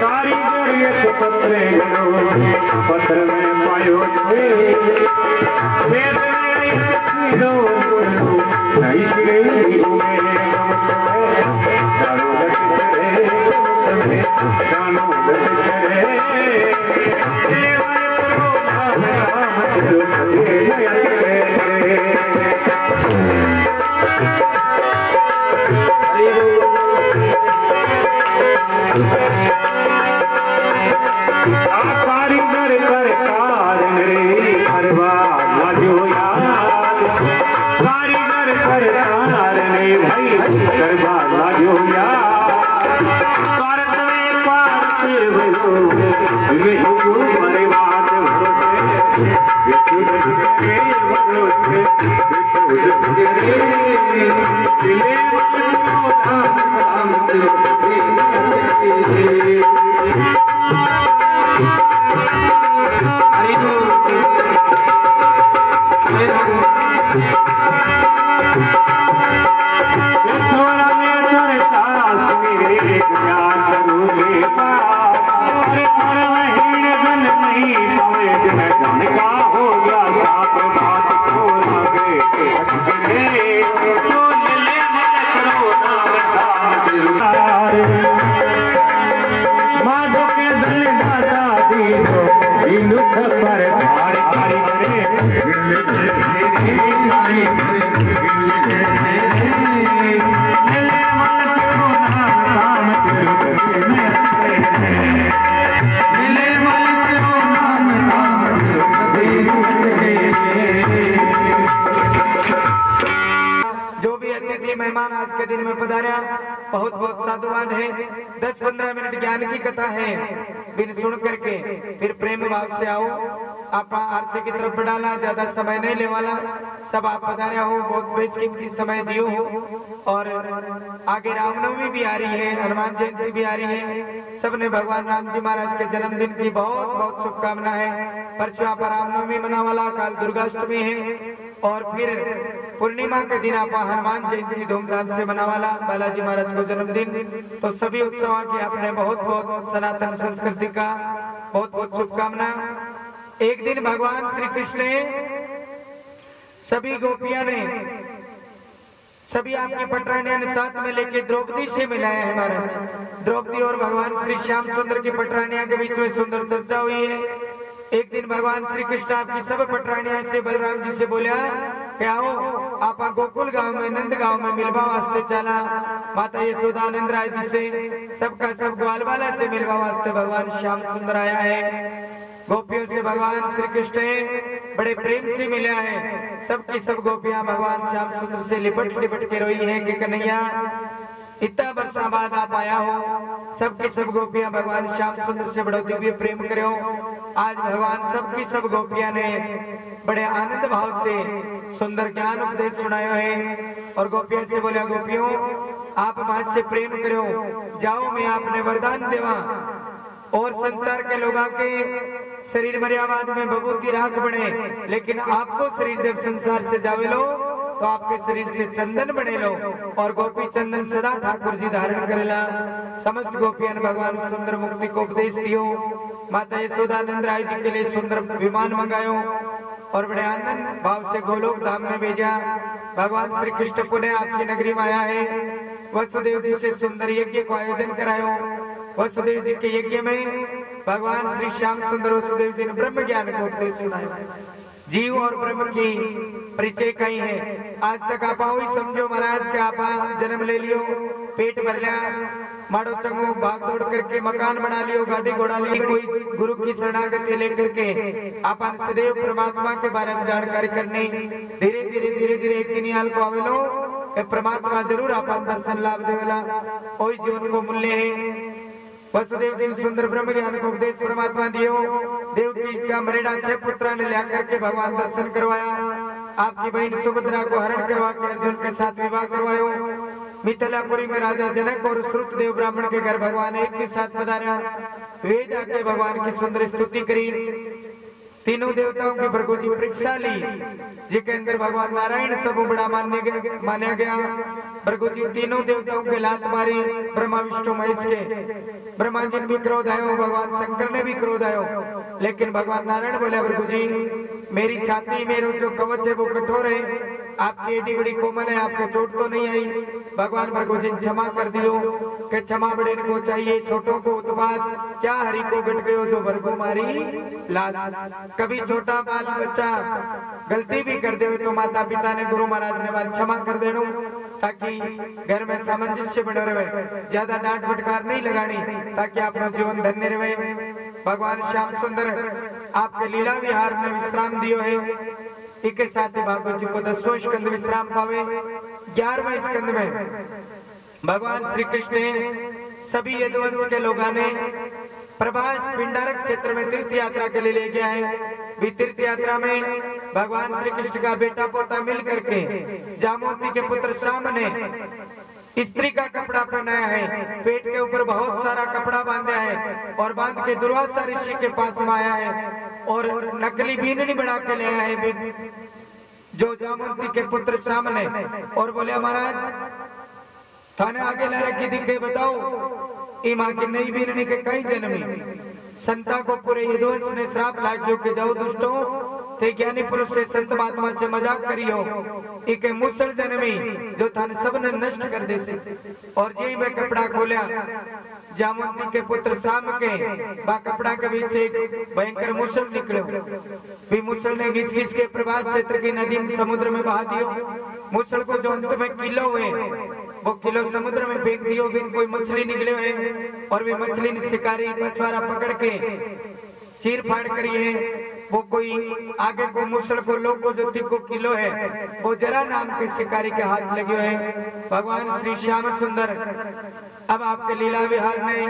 कारीगर एक पत्रे पत्र में पायो कारीगर कर कारण रे हरवा लाजो याद, कारीगर कर कारण रे भाई करवा लाजो याद, स्वार्थ में पार भलो में हो मरे बात भरोसे के भरोसे दिले नाम मेहमान आज के दिन में पधारा, बहुत बहुत साधुवाद है। 10-15 मिनट ज्ञान की कथा है, बिन सुन करके फिर प्रेम भाव से आओ। आप आरती की तरफ बढ़ाना, ज्यादा समय नहीं ले वाला, सब आप पधारे हो, बहुत बेशकीमती समय दियो हो। और आगे रामनवमी भी आ रही है, हनुमान जयंती भी आ रही है, सबने भगवान राम जी महाराज के जन्मदिन की बहुत बहुत शुभकामना है। परसों पर रामनवमी मना वाला, कल दुर्गाष्टमी है और फिर पूर्णिमा के दिन आप हनुमान जयंती धूमधाम से मना वाला, बालाजी महाराज को जन्मदिन। तो सभी उत्सवों की आपने बहुत बहुत सनातन संस्कृति का बहुत बहुत शुभकामना। एक दिन भगवान श्री कृष्ण सभी गोपियां ने, सभी आपकी पटरानियां ने साथ में लेके द्रौपदी से मिलाया है महाराज। द्रौपदी और भगवान श्री श्याम सुंदर की पटरानियां के बीच में सुंदर चर्चा हुई है। एक दिन भगवान श्री कृष्ण आपकी सब पटरानियां से बलराम जी से बोला कि आओ आप गोकुल गांव में, नंद गांव में मिलवा वास्ते चला। माता यशोदा नंद राय जी से, सबका सब ग्वालवाला से मिलवा वास्ते भगवान श्याम सुंदर आया है। गोपियों से भगवान श्री कृष्ण बड़े प्रेम से मिला है। सबकी सब गोपियां भगवान श्याम सुंदर से लिपट लिपट के रोई है कि कन्हैया इतना वर्षा बाद आप आया हो। सबकी सब गोपियां भगवान श्याम सुंदर से बड़ा दिव्य प्रेम करो। आज भगवान सबकी सब गोपियां ने बड़े आनंद भाव से सुंदर ज्ञान उपदेश सुनायो है। और गोपियों से बोला, गोपियों आप मां से प्रेम करो, जाओ मैं आपने वरदान देवा और संसार के लोगों के शरीर मर्यादा में बबूती राख बने, लेकिन आपको शरीर जब संसार से जावे लो तो आपके शरीर से चंदन बने लो। और गोपी चंदन सदा ठाकुर जी धारण करेला। समस्त गोपियां भगवान सुंदर मुक्ति को उपदेश दियो। माता यशोदा नंद राय जी के लिए सुंदर विमान मंगायो और बड़े आनंद भाव से गोलोक धाम में भेजा। भगवान श्री कृष्ण पुनः आपकी नगरी में आया है। वसुदेव जी से सुंदर यज्ञ को आयोजन करायो। वसुदेव जी के यज्ञ में भगवान श्री श्याम सुंदर वसुदेव जी ने ब्रह्म ज्ञान को उपदेश सुनाया। जीव और ब्रह्म की परिचय कहीं है। आज तक आप ही समझो महाराज के आप जन्म ले लियो, पेट भर लिया, माड़ो चंगो भाग दौड़ करके मकान बना लियो, गाड़ी घोड़ा ली, कोई गुरु की शरणागति लेकर के अपन सदैव परमात्मा के बारे में जानकारी करनी। धीरे धीरे एक दिन हाल को आवेलो परमात्मा जरूर अपन दर्शन लाभ देवेला, वही जीवन को मूल्य है। वसुदेव जी ने सुंदर ब्रह्म ज्ञान को उपदेश परमात्मा दियो। देवकी का मरेड़ा 6 पुत्रा ने ला करके भगवान दर्शन करवाया। आपकी बहन सुभद्रा को हरण करवा के अर्जुन के साथ विवाह करवायो। मिथिलापुरी में राजा जनक और श्रुतदेव ब्राह्मण के घर भगवान एक के साथ पधारा। वेद आके भगवान की सुंदर स्तुति करी। तीनों देवताओं की भृगु जी परीक्षा ली, जिसके अंदर भगवान नारायण सब बड़ा माना गया। भृगु जी तीनों देवताओं के लात मारी, ब्रह्मा विष्णु महेश के। ब्रह्मा जी ने भी क्रोध आयो, भगवान शंकर ने भी क्रोध आयो, लेकिन भगवान नारायण बोले, भृगु जी मेरी छाती मेरा जो कवच है वो कठोर है, आपकी एडी बड़ी कोमल है, आपको चोट तो नहीं आई। भगवान भृगु जी क्षमा कर दियो कि क्षमा बड़े को चाहिए, छोटों को उत्पाद क्या हरि को गट गयो जो भृगु मारी लाल। कभी छोटा बाल बच्चा गलती भी कर दे तो माता पिता ने, गुरु महाराज ने बात क्षमा कर देनो, ताकि घर में सामंजस्य बने रहे, ज्यादा डांट फटकार नहीं लगानी, ताकि अपना जीवन धन्य रहे। भगवान श्याम सुंदर आपके लीला विहार में विश्राम दियो है। एक साथ ही भागवत जी को 10वां स्कंद विश्राम पावे। 11वें स्कंद में भगवान श्री कृष्ण सभी यदुवंश के लोगों ने प्रभास पिंडारक क्षेत्र में तीर्थ यात्रा के लिए ले गया है। भी तीर्थ यात्रा में भगवान श्री कृष्ण का बेटा पोता मिल करके जामवंती के पुत्र श्याम ने स्त्री का कपड़ा पहनाया है, पेट के ऊपर बहुत सारा कपड़ा बांधा है और बांध के दुर्वासा ऋषि के पास में आया है और नकली बीननी बना के ले आया है जो जामवंती के पुत्र श्याम ने। और बोले, महाराज थाने आगे ला रखी दिखे, बताओ ई माँ की नई बीननी के कई जन्मी। संता को पूरे यदुवंश ने श्राप लाग्यो कि जाओ दुष्टों, थे ज्ञानी पुरुष से संत महात्मा से मजाक करियो, एक मुसल जन्मी जो थाने सब ने नष्ट कर दे। और जी में कपड़ा खोला, जामवंती के पुत्र श्याम के बा कपड़ा के बीच से एक भयंकर मुसल निकलो। भी मुसल ने घिस घिस के प्रभास क्षेत्र की नदी समुद्र में बहा दियो। मुसल को जो अंत में किलो हुए वो किलो समुद्र में फेंक दियो। बिन कोई मछली निकले हुए और भी मछली ने शिकारी मछुआरा पकड़ के चीर फाड़ करी है वो कोई आगे को मुसल को लो को जो तीको किलो है वो जरा नाम के शिकारी के हाथ लगे हुए हैं। भगवान श्री श्याम सुंदर अब आपके लीला विहार ने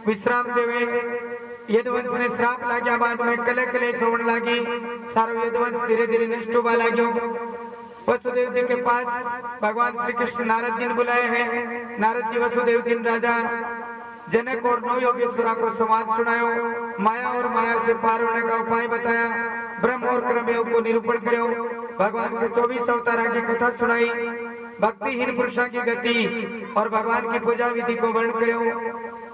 विश्राम देवे। यदुवंश ने श्राप लाग्या बाद में कले कले सोवन लागी। सारो यदुवंश धीरे धीरे नष्ट होवा लाग्यो। वसुदेव जी के पास भगवान श्री कृष्ण नारद जी ने बुलाए हैं। नारद जी वसुदेव जी ने राजा जनक और नौ योगेश्वरा को संवाद सुनायो। माया और माया से पार होने का उपाय बताया। ब्रह्म और कर्मयोग को निरूपण करो। भगवान के 24 अवतारों की कथा सुनाई। भक्तिहीन पुरुषों की गति और भगवान की पूजा विधि को वर्ण करो।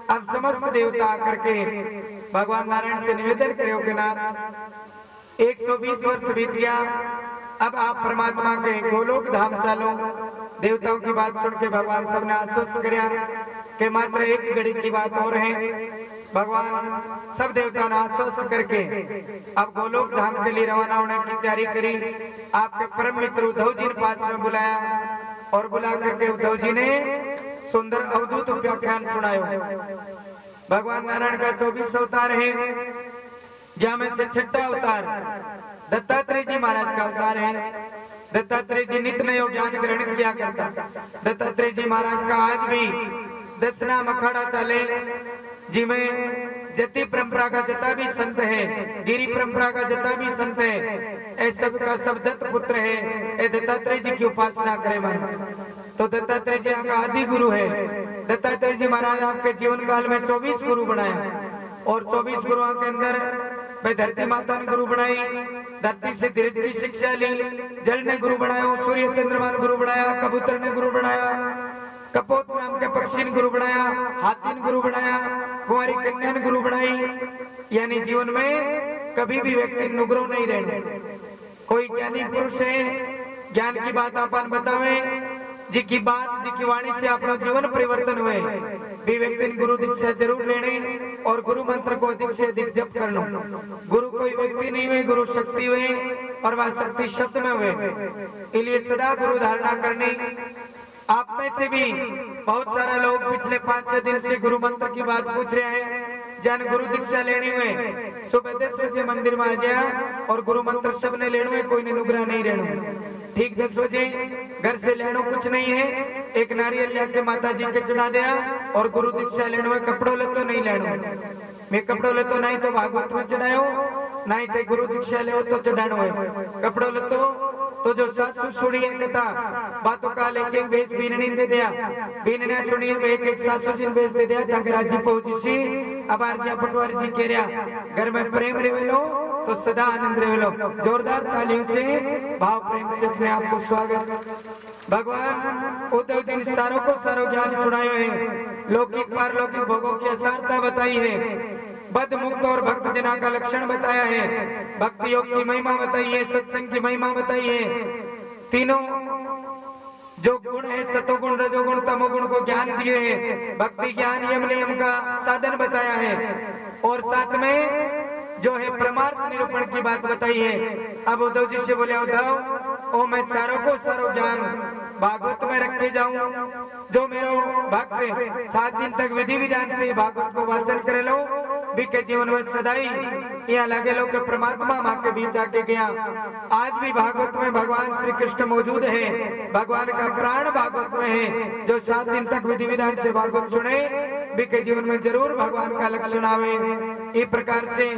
अब समस्त देवता आकर के भगवान नारायण से निवेदन करो कि नाथ 120 वर्ष बीत गया, अब आप परमात्मा के गोलोक धाम चलो। देवताओं की बात सुन के भगवान सबने आश्वस्त किया कि मात्र एक घड़ी की बात और है। भगवान सब देवताओं ने आश्वस्त करके अब गोलोक धाम के लिए रवाना होने की तैयारी करी। आपके परम मित्र उद्धव जी ने पास में बुलाया और बुला करके उद्धव जी ने सुंदर अवधूत व्याख्यान सुनायो। भगवान नारायण का 24 अवतार है, जहाँ में से 6वां अवतार दत्तात्रेय जी महाराज का अवतार है। दत्तात्रेय जी नित्य नयो ज्ञान ग्रहण किया करता। दत्तात्रेय जी महाराज का आज भी 10 नाम अखाड़ा चले, जिसमें जति परंपरा का जता भी संत है, गिरी परंपरा का जता भी संत है, ऐ सब का सब दत्त पुत्र है। ऐ दत्तात्रेय जी की उपासना करे महाराज। तो दत्तात्रेय जी का आदि गुरु है। दत्तात्रेय जी महाराज आपके जीवन काल में 24 गुरु बनाए और 24 गुरुओं के अंदर वे धरती माता ने गुरु बनाई, धरती से धीरज की शिक्षा ली। जल ने गुरु बनाया, सूर्य चंद्रमा ने गुरु बनाया, कबूतर ने गुरु बनाया, कपोत नाम के पक्षी ने गुरु बनाया, हाथी ने गुरु बनाया, कुंवारी कन्या ने गुरु बनाई। यानी जीवन में कभी भी व्यक्ति नुग्रो नहीं रहने। कोई ज्ञानी पुरुष है, ज्ञान की बात अपन बतावे, जी की बात जी की वाणी से अपना जीवन परिवर्तन हुए भी व्यक्ति ने गुरु दीक्षा जरूर लेने और गुरु मंत्र को अधिक से अधिक जप करना। गुरु कोई व्यक्ति नहीं हुए, गुरु शक्ति हुए और वह शक्ति शब्द में हुए। इसलिए सदा गुरु धारणा करनी। आप में से भी बहुत सारे लोग पिछले 5-6 दिन से गुरु मंत्र की बात पूछ रहे हैं। जन गुरु दीक्षा लेनी हुए सुबह 10 बजे मंदिर में आ जाया और गुरु मंत्र सब ने लेना है, कोई ने नुग्रह नहीं रहना। ठीक 10 बजे घर से लेना कुछ नहीं है, एक नारियल लेके माता जी के चढ़ा दिया और गुरु दीक्षा लेना है। कपड़ों ले तो नहीं लेना, मैं कपड़ों ले तो नहीं तो भागवत में चढ़ायो, नहीं तो गुरु दीक्षा ले तो चढ़ाना है। कपड़ों ले तो जो सासू सुनिए कथा बातों का लेके बेस बीननी दे दिया, बीनना सुनिए एक सासू जी बेस दे दिया ताकि राज्य पहुंची सी। अब आरजिया पटवारी जी कह रहा घर में प्रेम रेवेलो तो सदा आनंद रेवेलो। जोरदार तालियों से भाव प्रेम से अपने आपको स्वागत। भगवान उद्धव जी ने सारों को सारो ज्ञान सुनायो है, लौकिक पारलौकिक भोगों की असारता बताई है, बद मुक्त और भक्त जना का लक्षण बताया है, भक्ति योग की महिमा बताई है, सत्संग की महिमा बताई है। तीनों जो गुण है सतोगुण रजोगुण तमोगुण को ज्ञान दिए हैं। भक्ति ज्ञान यम नियम का साधन बताया है और साथ में जो है परमार्थ निरूपण की बात बताई है। अब उद्धव जी से बोले उद्धव ओ मैं सारों को सारो ज्ञान भागवत में रख के जाऊं। जो मेरो भक्त 7 दिन तक विधि विधान से भागवत को वाचन करे लो के जीवन में सदाई यहाँ लगे लो के परमात्मा माँ के बीच आके गया। आज भी भागवत में भगवान श्री कृष्ण मौजूद है, भगवान का प्राण भागवत में है। जो 7 दिन तक विधि विधान से भागवत सुने भी के जीवन में जरूर भगवान का लक्षण आवे। इस प्रकार से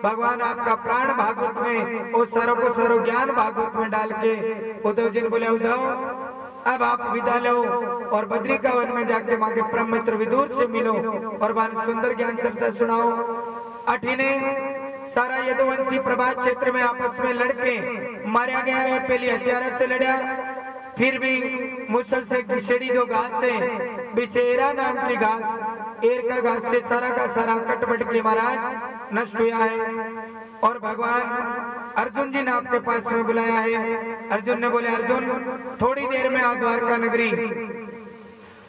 भगवान आपका प्राण भागवत में और सारों को सारो ज्ञान भागवत में डाल के उद्धव जी ने बोले उद्धव अब आप विदा लो और बद्री का वन में जाके माँ के परम मित्र विदुर से मिलो और वहां सुंदर ज्ञान चर्चा सुनाओ। अठीने सारा यदुवंशी प्रभास क्षेत्र में आपस में लड़के मारा गया है। पहले हथियार से लड़ा, फिर भी मुसल से घिसेड़ी जो घास है बिसेरा नाम की घास, एर का घास से सारा का सारा कटबट के महाराज नष्ट हुआ है। और भगवान अर्जुन जी ने आपके पास में बुलाया है। अर्जुन ने बोले अर्जुन थोड़ी देर में आ द्वारका नगरी,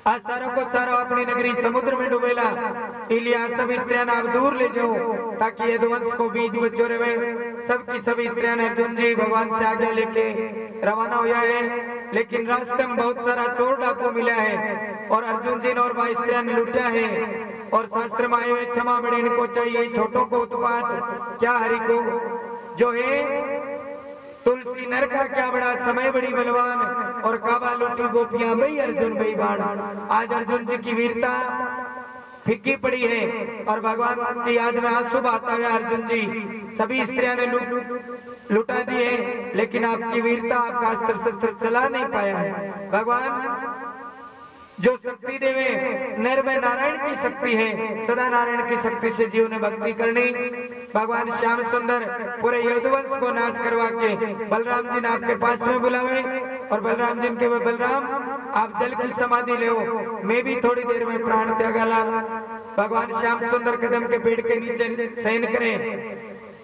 आज सारों को सारो अपनी नगरी समुद्र में डूबेला। इलिया सभी स्त्रियां आप दूर ले जाओ ताकि यदुवंश को बीज बच्चों रहे। सबकी सभी स्त्रियां अर्जुन जी भगवान से आज्ञा लेके रवाना हुआ है। लेकिन रास्ते में बहुत सारा चोर डाकू मिला है और अर्जुन जी ने और भाई स्त्रियां ने लूटा है। और शास्त्र में आए हुए क्षमा बड़े इनको चाहिए, छोटों को उत्पात क्या हरि को। जो है तुलसी नर का क्या बड़ा समय बड़ी बलवान और काबा लूटी गोपियां बई अर्जुन बई बाण। आज अर्जुन जी की वीरता फीकी पड़ी है और भगवान की याद में आंसू बहाता हुआ अर्जुन जी सभी स्त्रियां ने लुटा दी है, लेकिन आपकी वीरता आपका अस्त्र शस्त्र चला नहीं पाया है। भगवान जो शक्ति देवे नर में नारायण की शक्ति है, सदा नारायण की शक्ति से जीव ने भक्ति करनी। भगवान श्याम सुंदर पूरे यदुवंश को नाश करवा के बलराम जी ने आपके पास में बुलावे और बलराम जी के बलराम आप जल की समाधि ले, मैं भी थोड़ी देर में प्राण त्यागाला। भगवान श्याम सुंदर कदम के पेड़ के नीचे शयन करें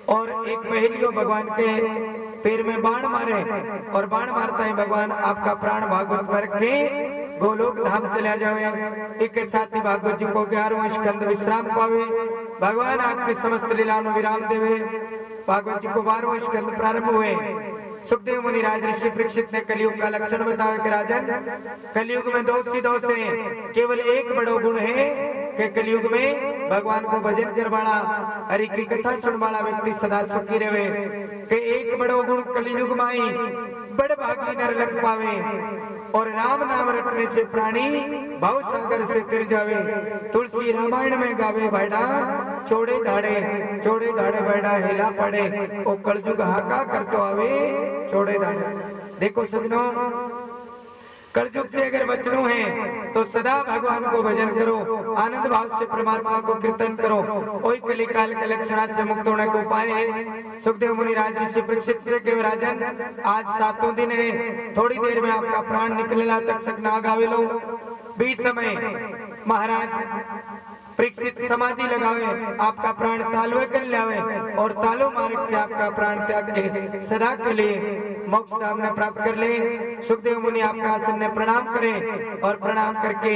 और एक पहेलियों भगवान के पैर में बाण मारे और बाण मारता है भगवान आपका प्राण भागवत वर्ग के गोलोक धाम चला जावे। एक साथ ही भागवत जी को 11वां स्कंद विश्राम पावे, भगवान आपके समस्त लीलाओं में विराम देवे। भागवत जी को 12वां स्कंद प्रारंभ हुए। सुखदेव मुनि राज ऋषि परीक्षित ने कलयुग का लक्षण बताया कि राजन कलयुग में दोष ही दोष है, केवल एक बड़ो गुण है कि कलयुग में भगवान को भजन कर वाला हरि की कथा सुन वाला व्यक्ति सदा सुखी रहे। कि एक बड़ो गुण कलयुग माई बड़ भागी नर लग पावे और राम नाम रटने से प्राणी भाव सागर से तिर जावे। तुलसी रामायण में गावे भाड़ा चौड़े धाड़े बैठा हिला पड़े ओ कलयुग हाका कर तो आवे चौड़े धाड़े। देखो सजनों, कलयुग से अगर बचना है तो सदा भगवान को भजन करो, आनंद भाव से परमात्मा को कीर्तन करो, वही कलिकाल के लक्षणात से मुक्त होने को उपाय है। सुखदेव मुनि राज ऋषि परीक्षित से कहे राजन आज 7 दिन है, थोड़ी देर में आपका प्राण निकलेला तक सक ना गावे लो। 20 समय महाराज परीक्षित समाधि लगावे, आपका प्राण तालवे कर लावे और तालो मार्ग से आपका प्राण त्याग के सदा के लिए मोक्ष धाम में प्राप्त कर ले। सुखदेव मुनि आपका आसन में प्रणाम करें और प्रणाम करके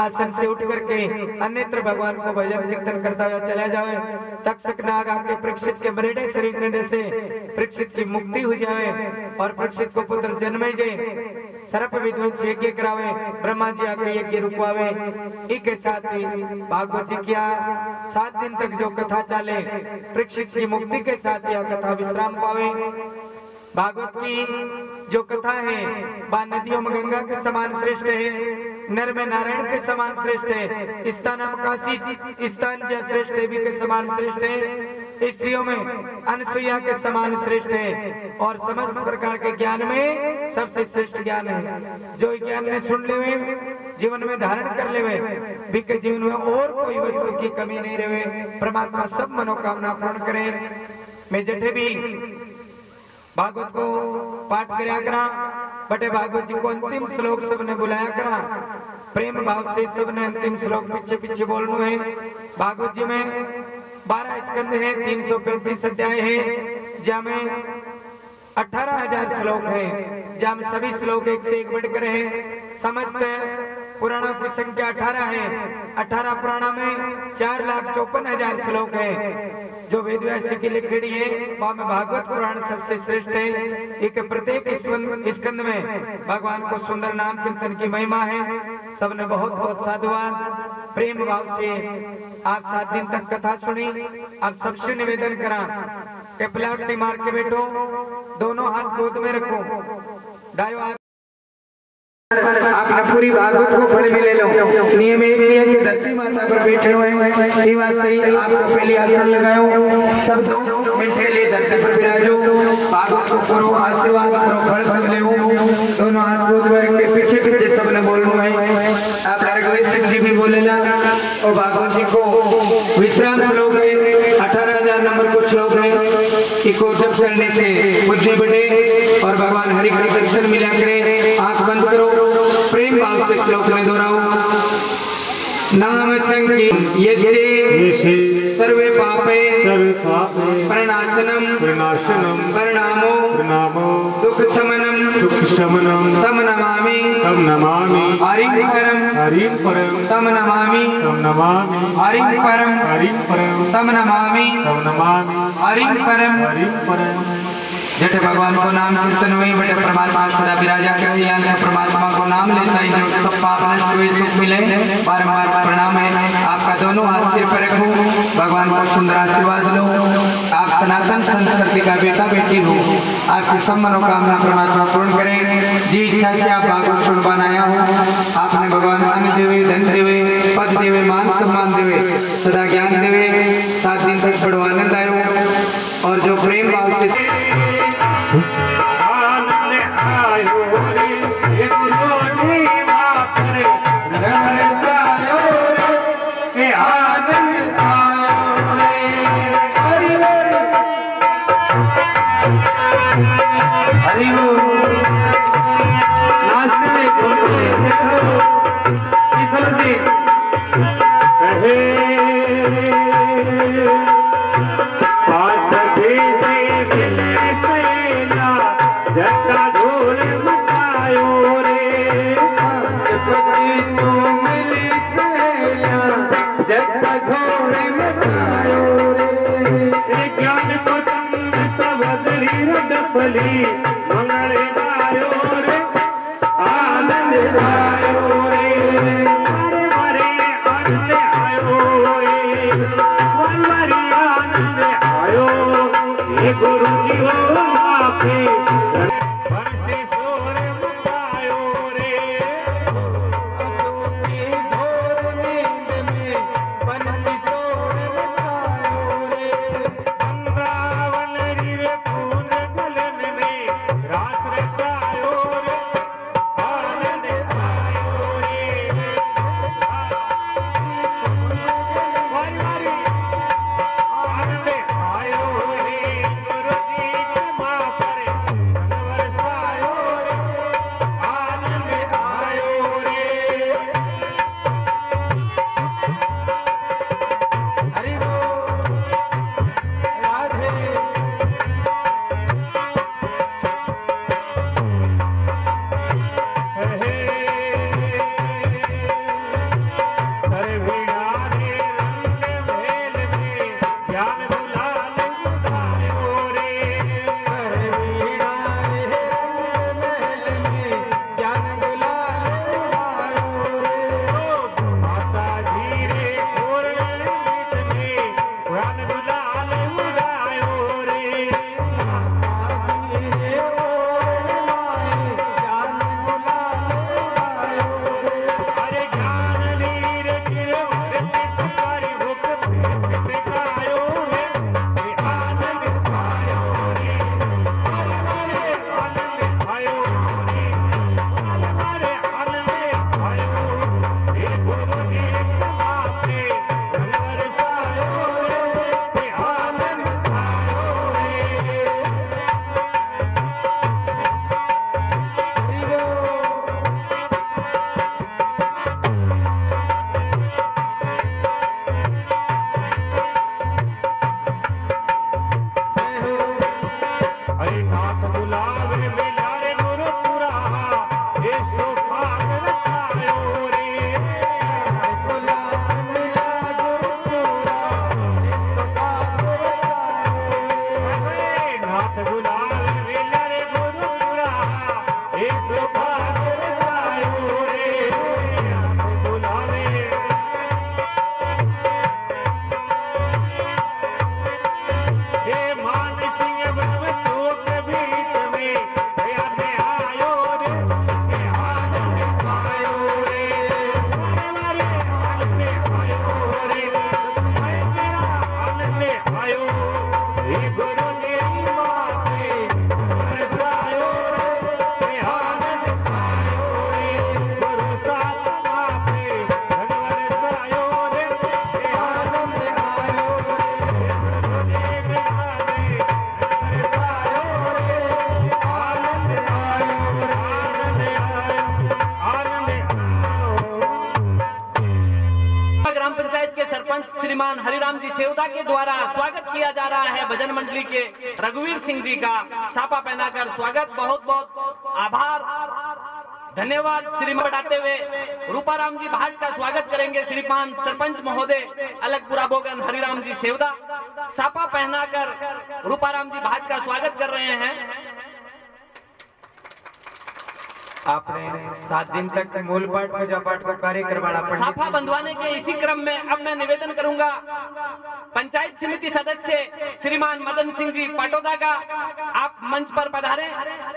आसन से उठ करके अन्यत्र भगवान को भजन कीर्तन करता हुआ चला जावे। तक्षक नाग आपके परीक्षित के मरेडे शरीर में से परीक्षित की मुक्ति हो जावे और परीक्षित को पुत्र जन्मे जे सर्प विध्वंस यज्ञ करावे, ब्रह्मा जी आके यज्ञ रुकवावे। एक साथ ही भागवत जी किया 7 दिन तक जो कथा चले परीक्षित की मुक्ति के साथ यह कथा विश्राम पावे। भागवत की जो कथा है वह नदियों में गंगा के समान श्रेष्ठ है, नर में नारायण के समान श्रेष्ठ है, स्थान काशी स्थान जो श्रेष्ठ है भी के समान श्रेष्ठ है, स्त्रियों में अनसुईया के समान श्रेष्ठ है और समस्त प्रकार के ज्ञान में सबसे श्रेष्ठ ज्ञान है। जो ज्ञान ने सुन ले जीवन में धारण कर ले भी के जीवन में और कोई वस्तु की कमी नहीं रहे। परमात्मा सब मनोकामना पूर्ण करे। मैं जठे भी भागवत को पाठ कराया करा, बटे भागवत जी को अंतिम श्लोक सबने बुलाया करा, प्रेम भाव से सबने अंतिम श्लोक पीछे पीछे बोलना है। भागवत जी में 12 स्कंद है, 335 अध्याय है, जहाँ 18,000 श्लोक है, जहाँ सभी श्लोक एक से एक बढ़कर है। समस्त पुराणों की संख्या 18 है। 18 पुराणों में 4,54,000 श्लोक है। जो वेद व्यास की लिखी है वह में भागवत पुराण सबसे श्रेष्ठ है। एक प्रत्येक स्कंद में भगवान को सुंदर नाम कीर्तन की महिमा है। सबने बहुत बहुत साधुवाद प्रेम भाव से आप 7 दिन तक कथा सुनी। आप सबसे निवेदन करा कि पलाटी मार के बैठो, दोनों हाथ गोद में रखो, दायो हाथ आपने पूरी भागवत को फल में ले लो। नियम एक ही है कि धरती माता पर बैठे हुए हैं, वास्ते ही आपको पहले आसन लगाओ, सब 2 मिनट के लिए धरती पर विराजो, भागवत को करो, आशीर्वाद करो, फल सब ले। दोनों हाथ गोद में रख के पीछे पीछे सबने बोलना है। आप रघुवीर सिंह जी भी बोलेला और भागवत जी को विश्राम श्लोक है, 18,000 नंबर को श्लोक है। इको जप करने से बुद्धि बढ़े और भगवान हरि का दर्शन मिला करे। आंख बंद करो, प्रेम भाव से श्लोक में दोहराओ। नाम संकीर्तन यस्य सर्वे पापे प्रणाशनम परिणामो दुख शमनम तम नमामि हरिं परम तम नमामि हरिं परम तम नमामि हरिं परम। जटे भगवान को नाम कीर्तन हुई बटे परमात्मा सदा विराजा करती है। परमात्मा को नाम लेता है जो सब पाप नष्ट हुए, सुख मिले। बारंबार प्रणाम है। आपका दोनों हाथ सिर पर रखो, भगवान को सुंदर आशीर्वाद लो। आप सनातन संस्कृति का बेटा बेटी हो, आपकी सब मनोकामना परमात्मा पूर्ण करें। जी इच्छा से आप भागवत सुनवान आया हो, आपने भगवान अन्न देवे, धन देवे, पद देवे, मान सम्मान देवे, सदा ज्ञान देवे, 7 दिन तक बड़ो आनंद आयो। और जो प्रेम भाव से श्रीमान हरिराम जी सेवदा के द्वारा स्वागत किया जा रहा है। भजन मंडली के रघुवीर सिंह जी का सापा पहनाकर स्वागत, बहुत बहुत आभार, धन्यवाद। श्रीमान बढ़ाते हुए रूपाराम जी भाट का स्वागत करेंगे। श्रीमान सरपंच महोदय अलगपुरा बोगन हरिराम जी सेवदा सापा पहनाकर रूपाराम जी भाट का स्वागत कर रहे हैं। आपने 7 दिन तक मूल पाठ पूजा पाठ को कार्य करवाना साफा बंधवाने के इसी क्रम में अब मैं निवेदन करूंगा पंचायत समिति सदस्य श्रीमान मदन सिंह जी पाटोदा का, आप मंच पर पधारें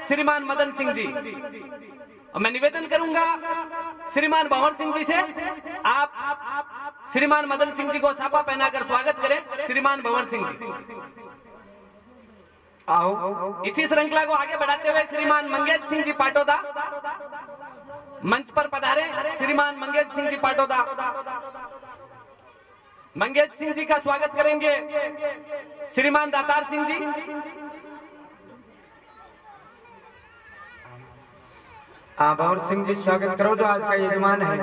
श्रीमान मदन सिंह जी। और मैं निवेदन करूंगा श्रीमान भंवर सिंह जी से, आप श्रीमान मदन सिंह जी को साफा पहनाकर स्वागत करें। श्रीमान भंवर सिंह जी आओ। इसी श्रृंखला को आगे बढ़ाते हुए श्रीमान मंगेश सिंह जी पाटोदा मंच पर पधारे। श्रीमान मंगेश सिंह जी पाटोदा, मंगेश सिंह जी का स्वागत करेंगे श्रीमान दातार सिंह जी। भंवर सिंह जी स्वागत करो, जो आज का यजमान है।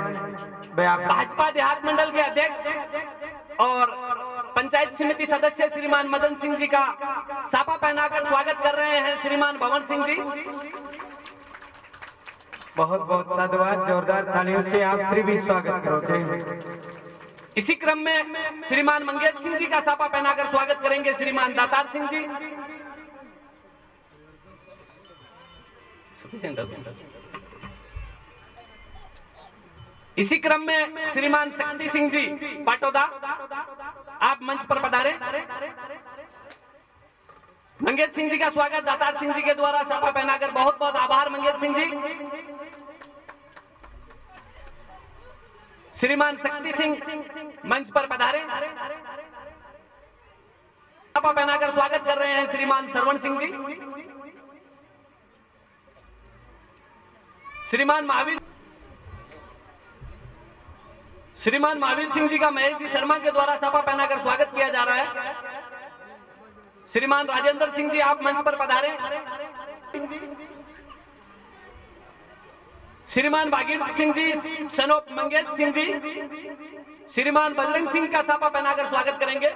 भाजपा देहात मंडल के अध्यक्ष और पंचायत समिति सदस्य श्रीमान मदन सिंह जी का साफा पहनाकर स्वागत कर रहे हैं श्रीमान भंवर सिंह जी। बहुत बहुत साधुवाद, जोरदार तालियों से आप श्री भी स्वागत करो। जय। इसी क्रम में श्रीमान मंगेश सिंह जी का साफा पहनाकर स्वागत करेंगे श्रीमान दातार सिंह जी। इसी क्रम में श्रीमान शक्ति सिंह जी पाटोदा, आप मंच पर पधारे। मंगेश सिंह जी का स्वागत दातार सिंह जी के द्वारा साफा पहनाकर, बहुत बहुत आभार मंगेश सिंह जी। श्रीमान शक्ति सिंह मंच पर पधारे, साफा पहनाकर स्वागत कर रहे हैं श्रीमान श्रवण सिंह जी। श्रीमान महावीर सिंह जी का महेश जी शर्मा के द्वारा साफा पहनाकर स्वागत किया जा रहा है। श्रीमान राजेंद्र सिंह जी, आप मंच पर पधारे। श्रीमान भागीरथ सिंह जी, सनोप मंगेश सिंह जी, श्रीमान बजरंग सिंह का साफा पहनाकर स्वागत करेंगे।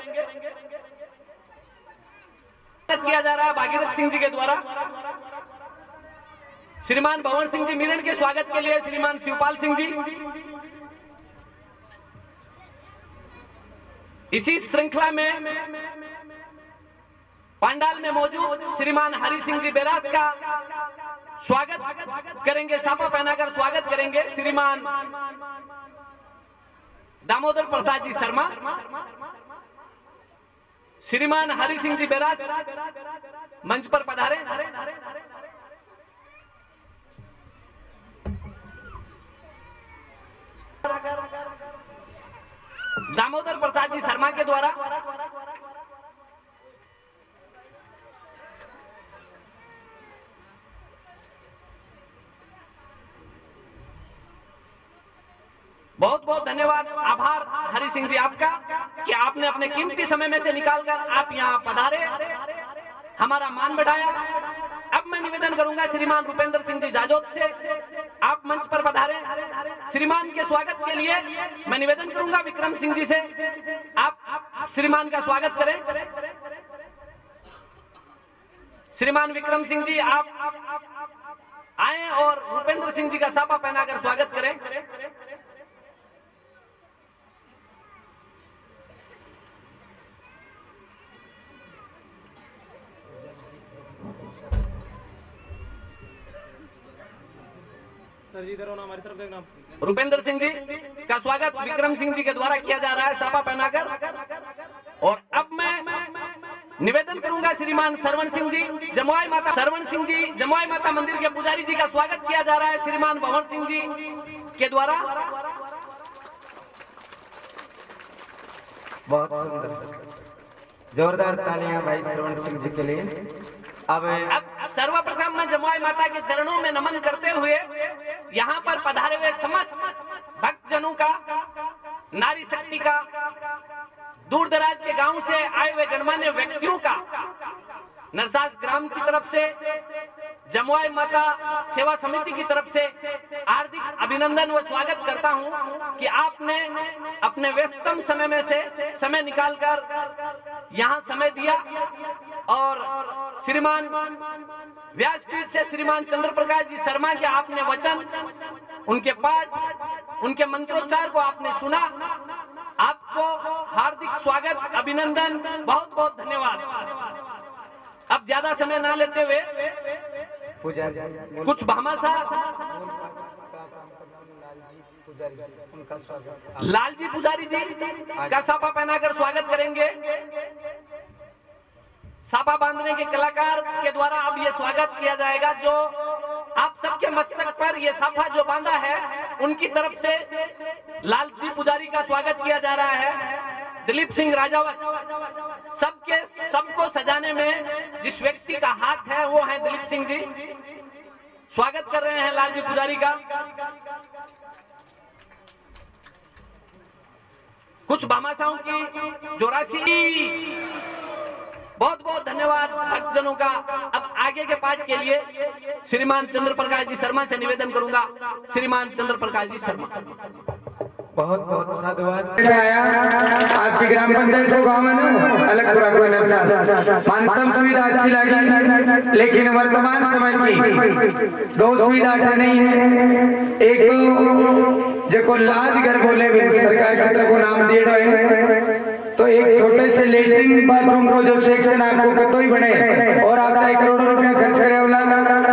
किया जा रहा है भागीरथ सिंह जी के द्वारा। श्रीमान भंवर सिंह जी मीरन के स्वागत के लिए श्रीमान शिवपाल सिंह जी। इसी श्रृंखला में पंडाल में मौजूद श्रीमान हरि सिंह जी बेरास का स्वागत करेंगे, साफा पहनाकर स्वागत करेंगे श्रीमान दामोदर प्रसाद जी शर्मा। श्रीमान हरि सिंह जी बेरास मंच पर पधारे। दामोदर प्रसाद जी शर्मा के द्वारा बहुत बहुत धन्यवाद, आभार हरि सिंह जी आपका कि आपने अपने कीमती समय में से निकालकर आप यहाँ पधारे, हमारा मान बढ़ाया। अब मैं निवेदन करूंगा श्रीमान रुपेंद्र सिंह जी जाजोत से, आप मंच पर पधारे। श्रीमान के स्वागत के लिए मैं निवेदन करूंगा विक्रम सिंह जी से, आप श्रीमान का स्वागत करें। श्रीमान विक्रम सिंह जी आप आए और रुपेंद्र सिंह जी का साफा पहनाकर स्वागत करें। सर जी इधर हो ना, हमारी तरफ देखना। रुपेंद्र सिंह जी का स्वागत विक्रम सिंह जी के द्वारा किया जा रहा है साफा पहनाकर। और अब मैं निवेदन करूंगा श्रीमान श्रवण सिंह जी जमुआई माता, श्रवण सिंह जी जमुआई माता मंदिर के पुजारी जी का स्वागत किया जा रहा है श्रीमान भंवर सिंह जी के द्वारा। बहुत सुंदर, जोरदार तालियां भाई श्रवण सिंह जी के लिए। अब सर्वप्रथम मैं जमुआई माता के चरणों में नमन करते हुए यहाँ पर पधारे हुए समस्त भक्तजनों का, नारी शक्ति का, दूर दराज के गांव से आए हुए गणमान्य व्यक्तियों का नरसास ग्राम की तरफ से, जमुआई माता सेवा समिति की तरफ से हार्दिक अभिनंदन व स्वागत करता हूं कि आपने अपने व्यस्तम समय में से समय निकालकर यहां समय दिया और श्रीमान व्यासपीठ से श्रीमान चंद्र प्रकाश जी शर्मा के आपने वचन, उनके पाठ, उनके मंत्रोच्चार को आपने सुना। आपको हार्दिक स्वागत, अभिनंदन, बहुत बहुत धन्यवाद। अब ज्यादा समय ना लेते हुए पुजारी कुछ भामाशाह लालजी पुजारी जी का साफा पहनाकर स्वागत करेंगे। साफा बांधने के कलाकार के द्वारा अब ये स्वागत किया जाएगा। जो आप सबके मस्तक पर ये साफा जो बांधा है उनकी तरफ से लालजी पुजारी का स्वागत किया जा रहा है। दिलीप सिंह राजावत सबको सजाने में जिस व्यक्ति का हाथ है वो है दिलीप सिंह जी। स्वागत कर रहे हैं लालजी पुजारी का। कुछ भामाशाहों की जोरासी बहुत बहुत धन्यवाद भक्तजनों का। अब आगे के पाठ के लिए श्रीमान चंद्र प्रकाश जी शर्मा से निवेदन करूंगा। श्रीमान चंद्र प्रकाश जी शर्मा। बहुत बहुत साधुवाद। आपकी ग्राम पंचायत को गाँव में ना अलगपुरा को मान सब सुविधा अच्छी लगी, लेकिन वर्तमान समय की दो सुविधा नहीं है। एक तो जो लाज घर बोले सरकार की तरफ को नाम दिए गए, तो एक छोटे से लेटरिन बाथरूम को जो सेक्शन आपको कतो ही बने और आप चाहे करोड़ों रुपया खर्च करे वाला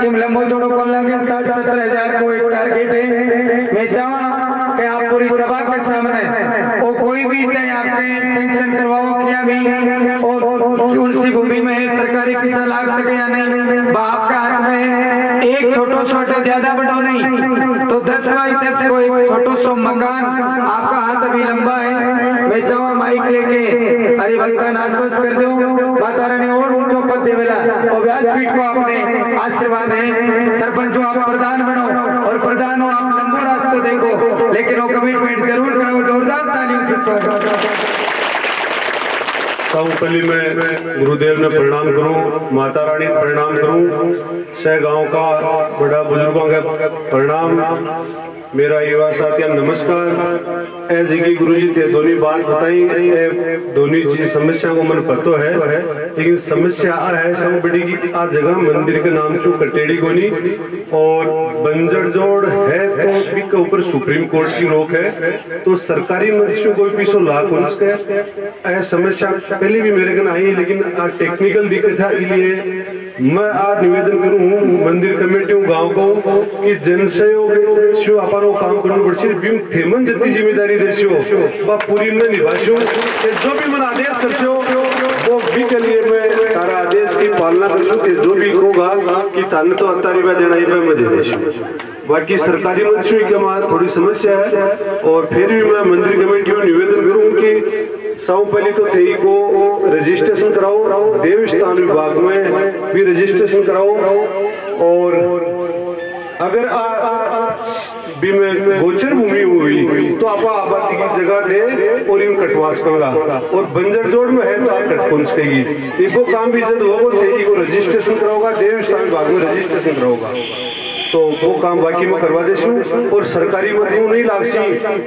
इन लंबो चौड़ो को लगे 60-70 हजार को एक टारगेट है। मैं चाहूँ कि आप पूरी सभा के सामने वो कोई भी चाहे आपने सेंक्शन करवाओ किया भी और उनसी भूमि में सरकारी पैसा लाग सके या नहीं, बाप का हाथ में एक छोटो छोटे ज्यादा बड़ो नहीं तो 10 बाई 10 को एक छोटो सो मकान आपका हाथ अभी लंबा है। मैं चाहूँ माइक लेके हरि भक्तन आश्वस्त कर दो, माता रानी और ऊंचो पद देवेला और व्यासपीठ को आपने आशीर्वाद है। सरपंच आप प्रधान बनो और प्रधान हो आप लंबो रास्ता देखो, लेकिन वो कमिटमेंट जरूर करो। जोरदार तालियों से स्वागत। पहले मैं गुरुदेव ने प्रणाम करूं, माता रानी प्रणाम करूं, सह गांव का बड़ा बुजुर्गों का प्रणाम, मेरा युवा साथियों नमस्कार। ऐसे की गुरुजी थे दोनों बात बताई, दोनों चीज समस्या को मन पतो है, लेकिन समस्या आ है सब बड़ी की आ जगह मंदिर के नाम से कटेड़ी को नहीं और बंजर जोड़ है तो इसके ऊपर सुप्रीम कोर्ट की रोक है, तो सरकारी मत्स्य कोई पीसो लाख उसके समस्या पहले भी मेरे कन आई, लेकिन टेक्निकल दिक्कत है। इसलिए मैं आज निवेदन करूं मंदिर कमेटी गांव को कि जनसहयोग से अपन काम करना पड़े, थेमन जितनी जिम्मेदारी दर्शो वह पूरी में निभाशो, जो भी मन आदेश करशो वो भी के लिए मैं तारा आदेश की पालना करशो, जो भी होगा कि ताने तो अतारी बा देना ही मैं दे देशो। बाकी सरकारी मंत्री के वहाँ थोड़ी समस्या है और फिर भी मैं मंदिर कमेटी को निवेदन करूं कि सब पहले तो थे को रजिस्ट्रेशन कराओ, देव स्थान विभाग में भी रजिस्ट्रेशन कराओ और अगर भी में गोचर भूमि हुई तो आप आबादी की जगह दे और इन कटवा सकेगा, और बंजर जोड़ में है तो आप कटकौन सकेगी। इको काम भी जब होगा थे को रजिस्ट्रेशन कराओगा, देव स्थान विभाग में रजिस्ट्रेशन कराओगा तो वो काम बाकी में करवा देशू, और सरकारी मत नहीं लागसी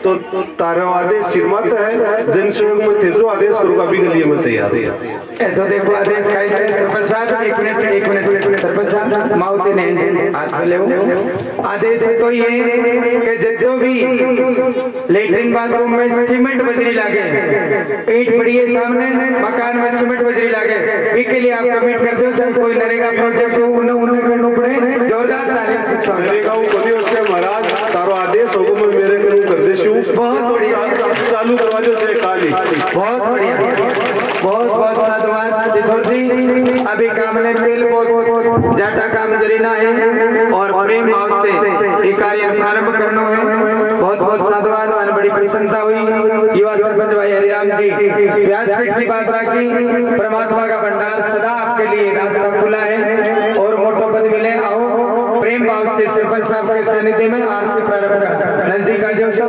तो तारा आदेश सिरमात है जनसहयोग में थे जो आदेश करूंगा भी के लिए मैं तैयार है। तो देखो आदेश का सरपंच साहब एक मिनट सरपंच साहब माउती ने हाथ में ले आदेश तो ये कि जो भी लेटरिन बाथरूम में सीमेंट बजरी लागे, ईंट पड़ी है सामने मकान में सीमेंट बजरी लागे, इसके लिए आप कमिट कर दो, चाहे कोई नरेगा प्रोजेक्ट हो उन्हें करना पड़े। जोरदार तालियों से नरेगा उसके महाराज तारो आदेश होगा मैं मेरे कर देशू, बहुत बढ़िया चालू दरवाजे से खाली बहुत बढ़िया बहुत बहुत साधुवाद किशोर जी। अभी काम ने पेल बहुत जाटा काम जरीना है और प्रेम भाव से ये कार्य प्रारंभ करना है। बहुत बहुत साधुवाद, हमारी बड़ी प्रसन्नता हुई। युवा सरपंच भाई हरिराम जी व्यासपीठ की बात रखी, परमात्मा का भंडार सदा आपके लिए रास्ता खुला है और मोटो पद मिले। आओ प्रेम भाव से सरपंच साहब के सानिध्य में आरती प्रारंभ कर नजदीक आ जाओ, सब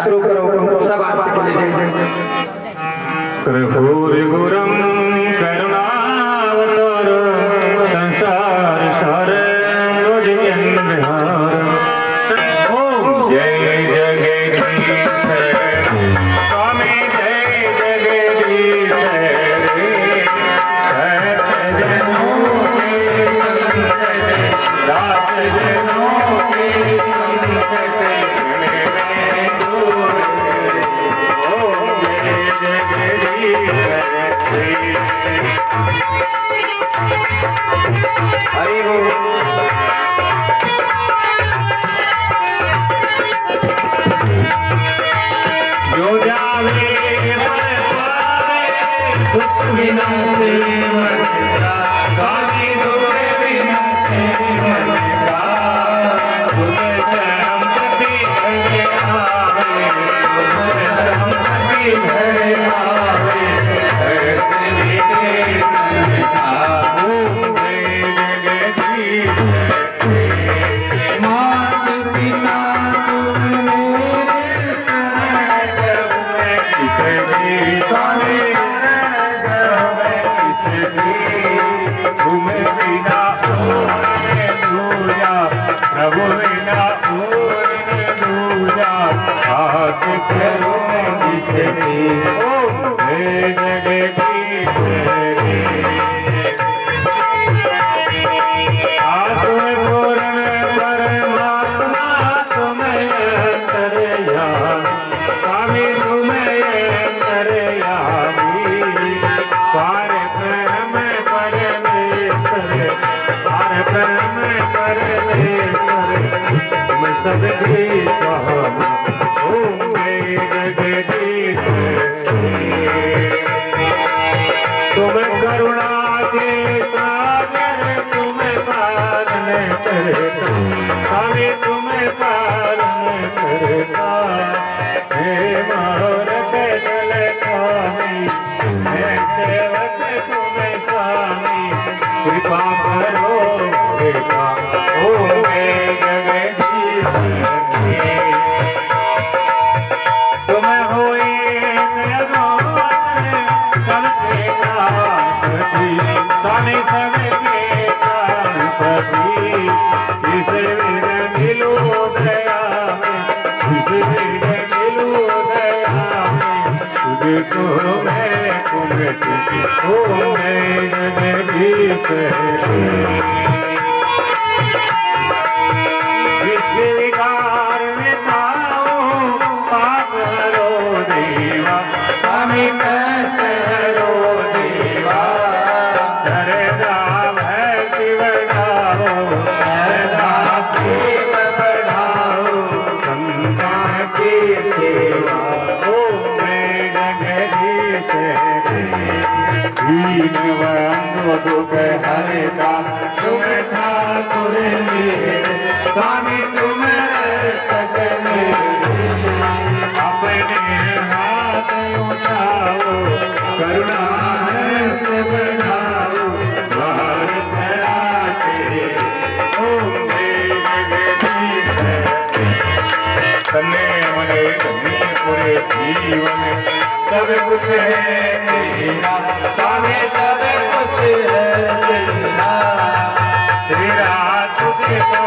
शुरू करो, सब आरती के लिए जाए। कर्पूर गुरम करुणावतार संसार सारं भुजगेन्द्र विहार। ओम जय जगदीश स्वामी जय जगदीश जनों के संकट दास जनों के संकट छिड़े दूर। ओम जय जगदीश हरि बोल। दास करूं जिसकी हे जगदीश्वरी आत्म पूर्ण परमात्मा तुम्हें अंतर्यामी स्वामी तुम्हें अंतर्यामी पार ब्रह्म परमेश्वर पार ब्रह्म परमेश्वर तुम सबकी स्वामी ओम जगदीश्वरी तुम करुणा के सागर तुम पालन करता स्वामी तुम पालन करता हे महारत जल स्वामी हे सेवक तुम स्वामी कृपा करो बेटा ओम जगदीश्वरी तुम होई सबके प्राणपति स्वामी सबके प्राणपति इस विद मिलो दया में इस विद मिलो दया में तुझको मैं कुमति ओ मैं जगदीश्वरी इस विकार में पाऊं पाप हरो देवा स्वामी कष्ट हरो देवा शरदा भक्ति बढ़ाओ शरदा प्रेम बढ़ाओ संता की सेवा ओ मैं जगदीश्वरी दीन बंधु दुख हरता तुम ठाकुर मेरे स्वामी तुम रक्षक मेरे अपने हाथ उठाओ करुणा हस्त बढ़ाओ द्वार खड़ा तेरे ओम जगदीश्वरी तन्ने मने तन्ने पूरे जीवन सब कुछ है तेरा स्वामी सब कुछ है तेरा तेरा तुझको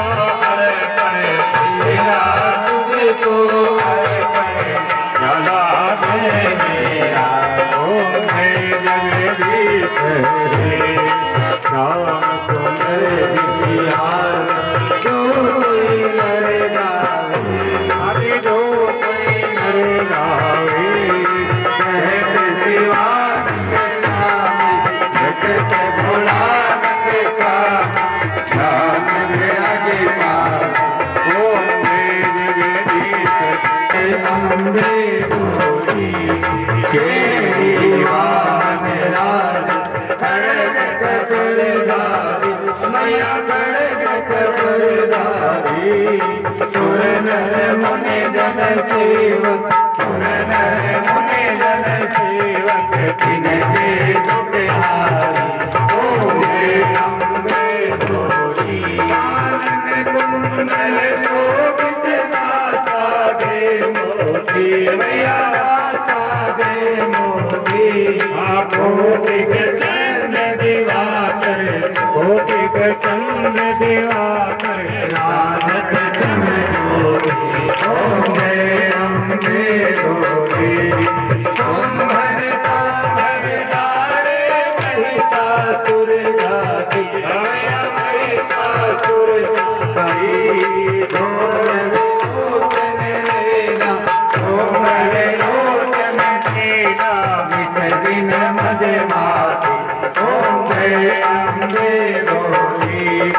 अर्पण तेरा तुझको अर्पण ज्यादा मेरा ओम जगदीश्वरी श्याम सुंदर जी की हार जो कोई नर गावे अभी जो कोई नर गावे कहते शिवानंद स्वामी जगत भोलानंद स्वामी नाम आगे पार ओम जगदीश्वरी अम्बे गोरी केरी वाहन राज खड़ग कटरधारी मैया खड़ग कटरधारी सुर नर मुनि जन सेवक सुर नर मुनि जन सेवक तिनके दुख हारी ओम अम्बे गोरी आनंद कुंडल शोभित दासा दे मोती मैया दासा दे मोती कोटिक चंद्र दिवाकर कोटिक चंद्र दिवाकर राजत समझोगे ओम अम्बे गोरी सोमहर सांभर दारे महिषासुर घाती मैया महिषासुर घाती लोचन लेना लोचन लेना मिस दिन मद माती ओम अम्बे गोरी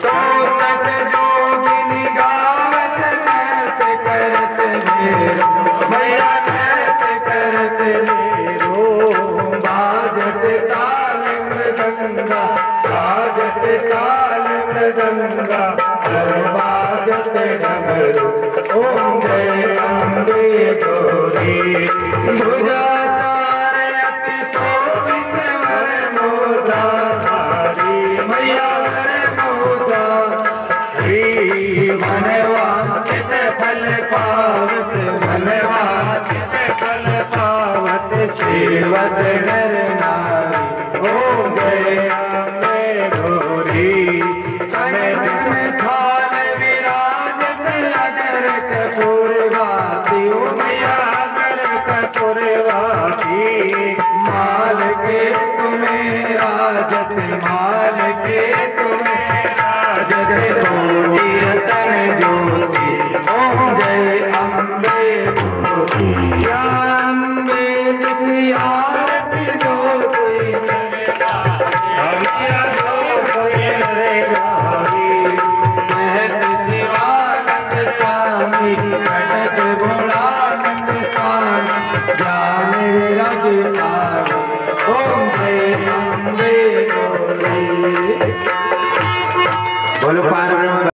64 जोगिनी गावत नृत्य करत मेरो मैया नृत्य करत मेरो बाजत ताल मृदंगा बाजत ताल मृदंगा बाजत डमरू ओम अम्बे गोरी भुजाचार अति शोभित वर मोदा धारी मैया वर मोदा मन वांछित फल पावत मन वांछित फल पावत सेवत नर नारी ओम अम्बे गोरी तन थाल विराजत अगर कपूर गाती मैया स्वामी घटत भोलानंद स्वामी ज्ञान विराज पावे ओम जय अम्बे गौरी।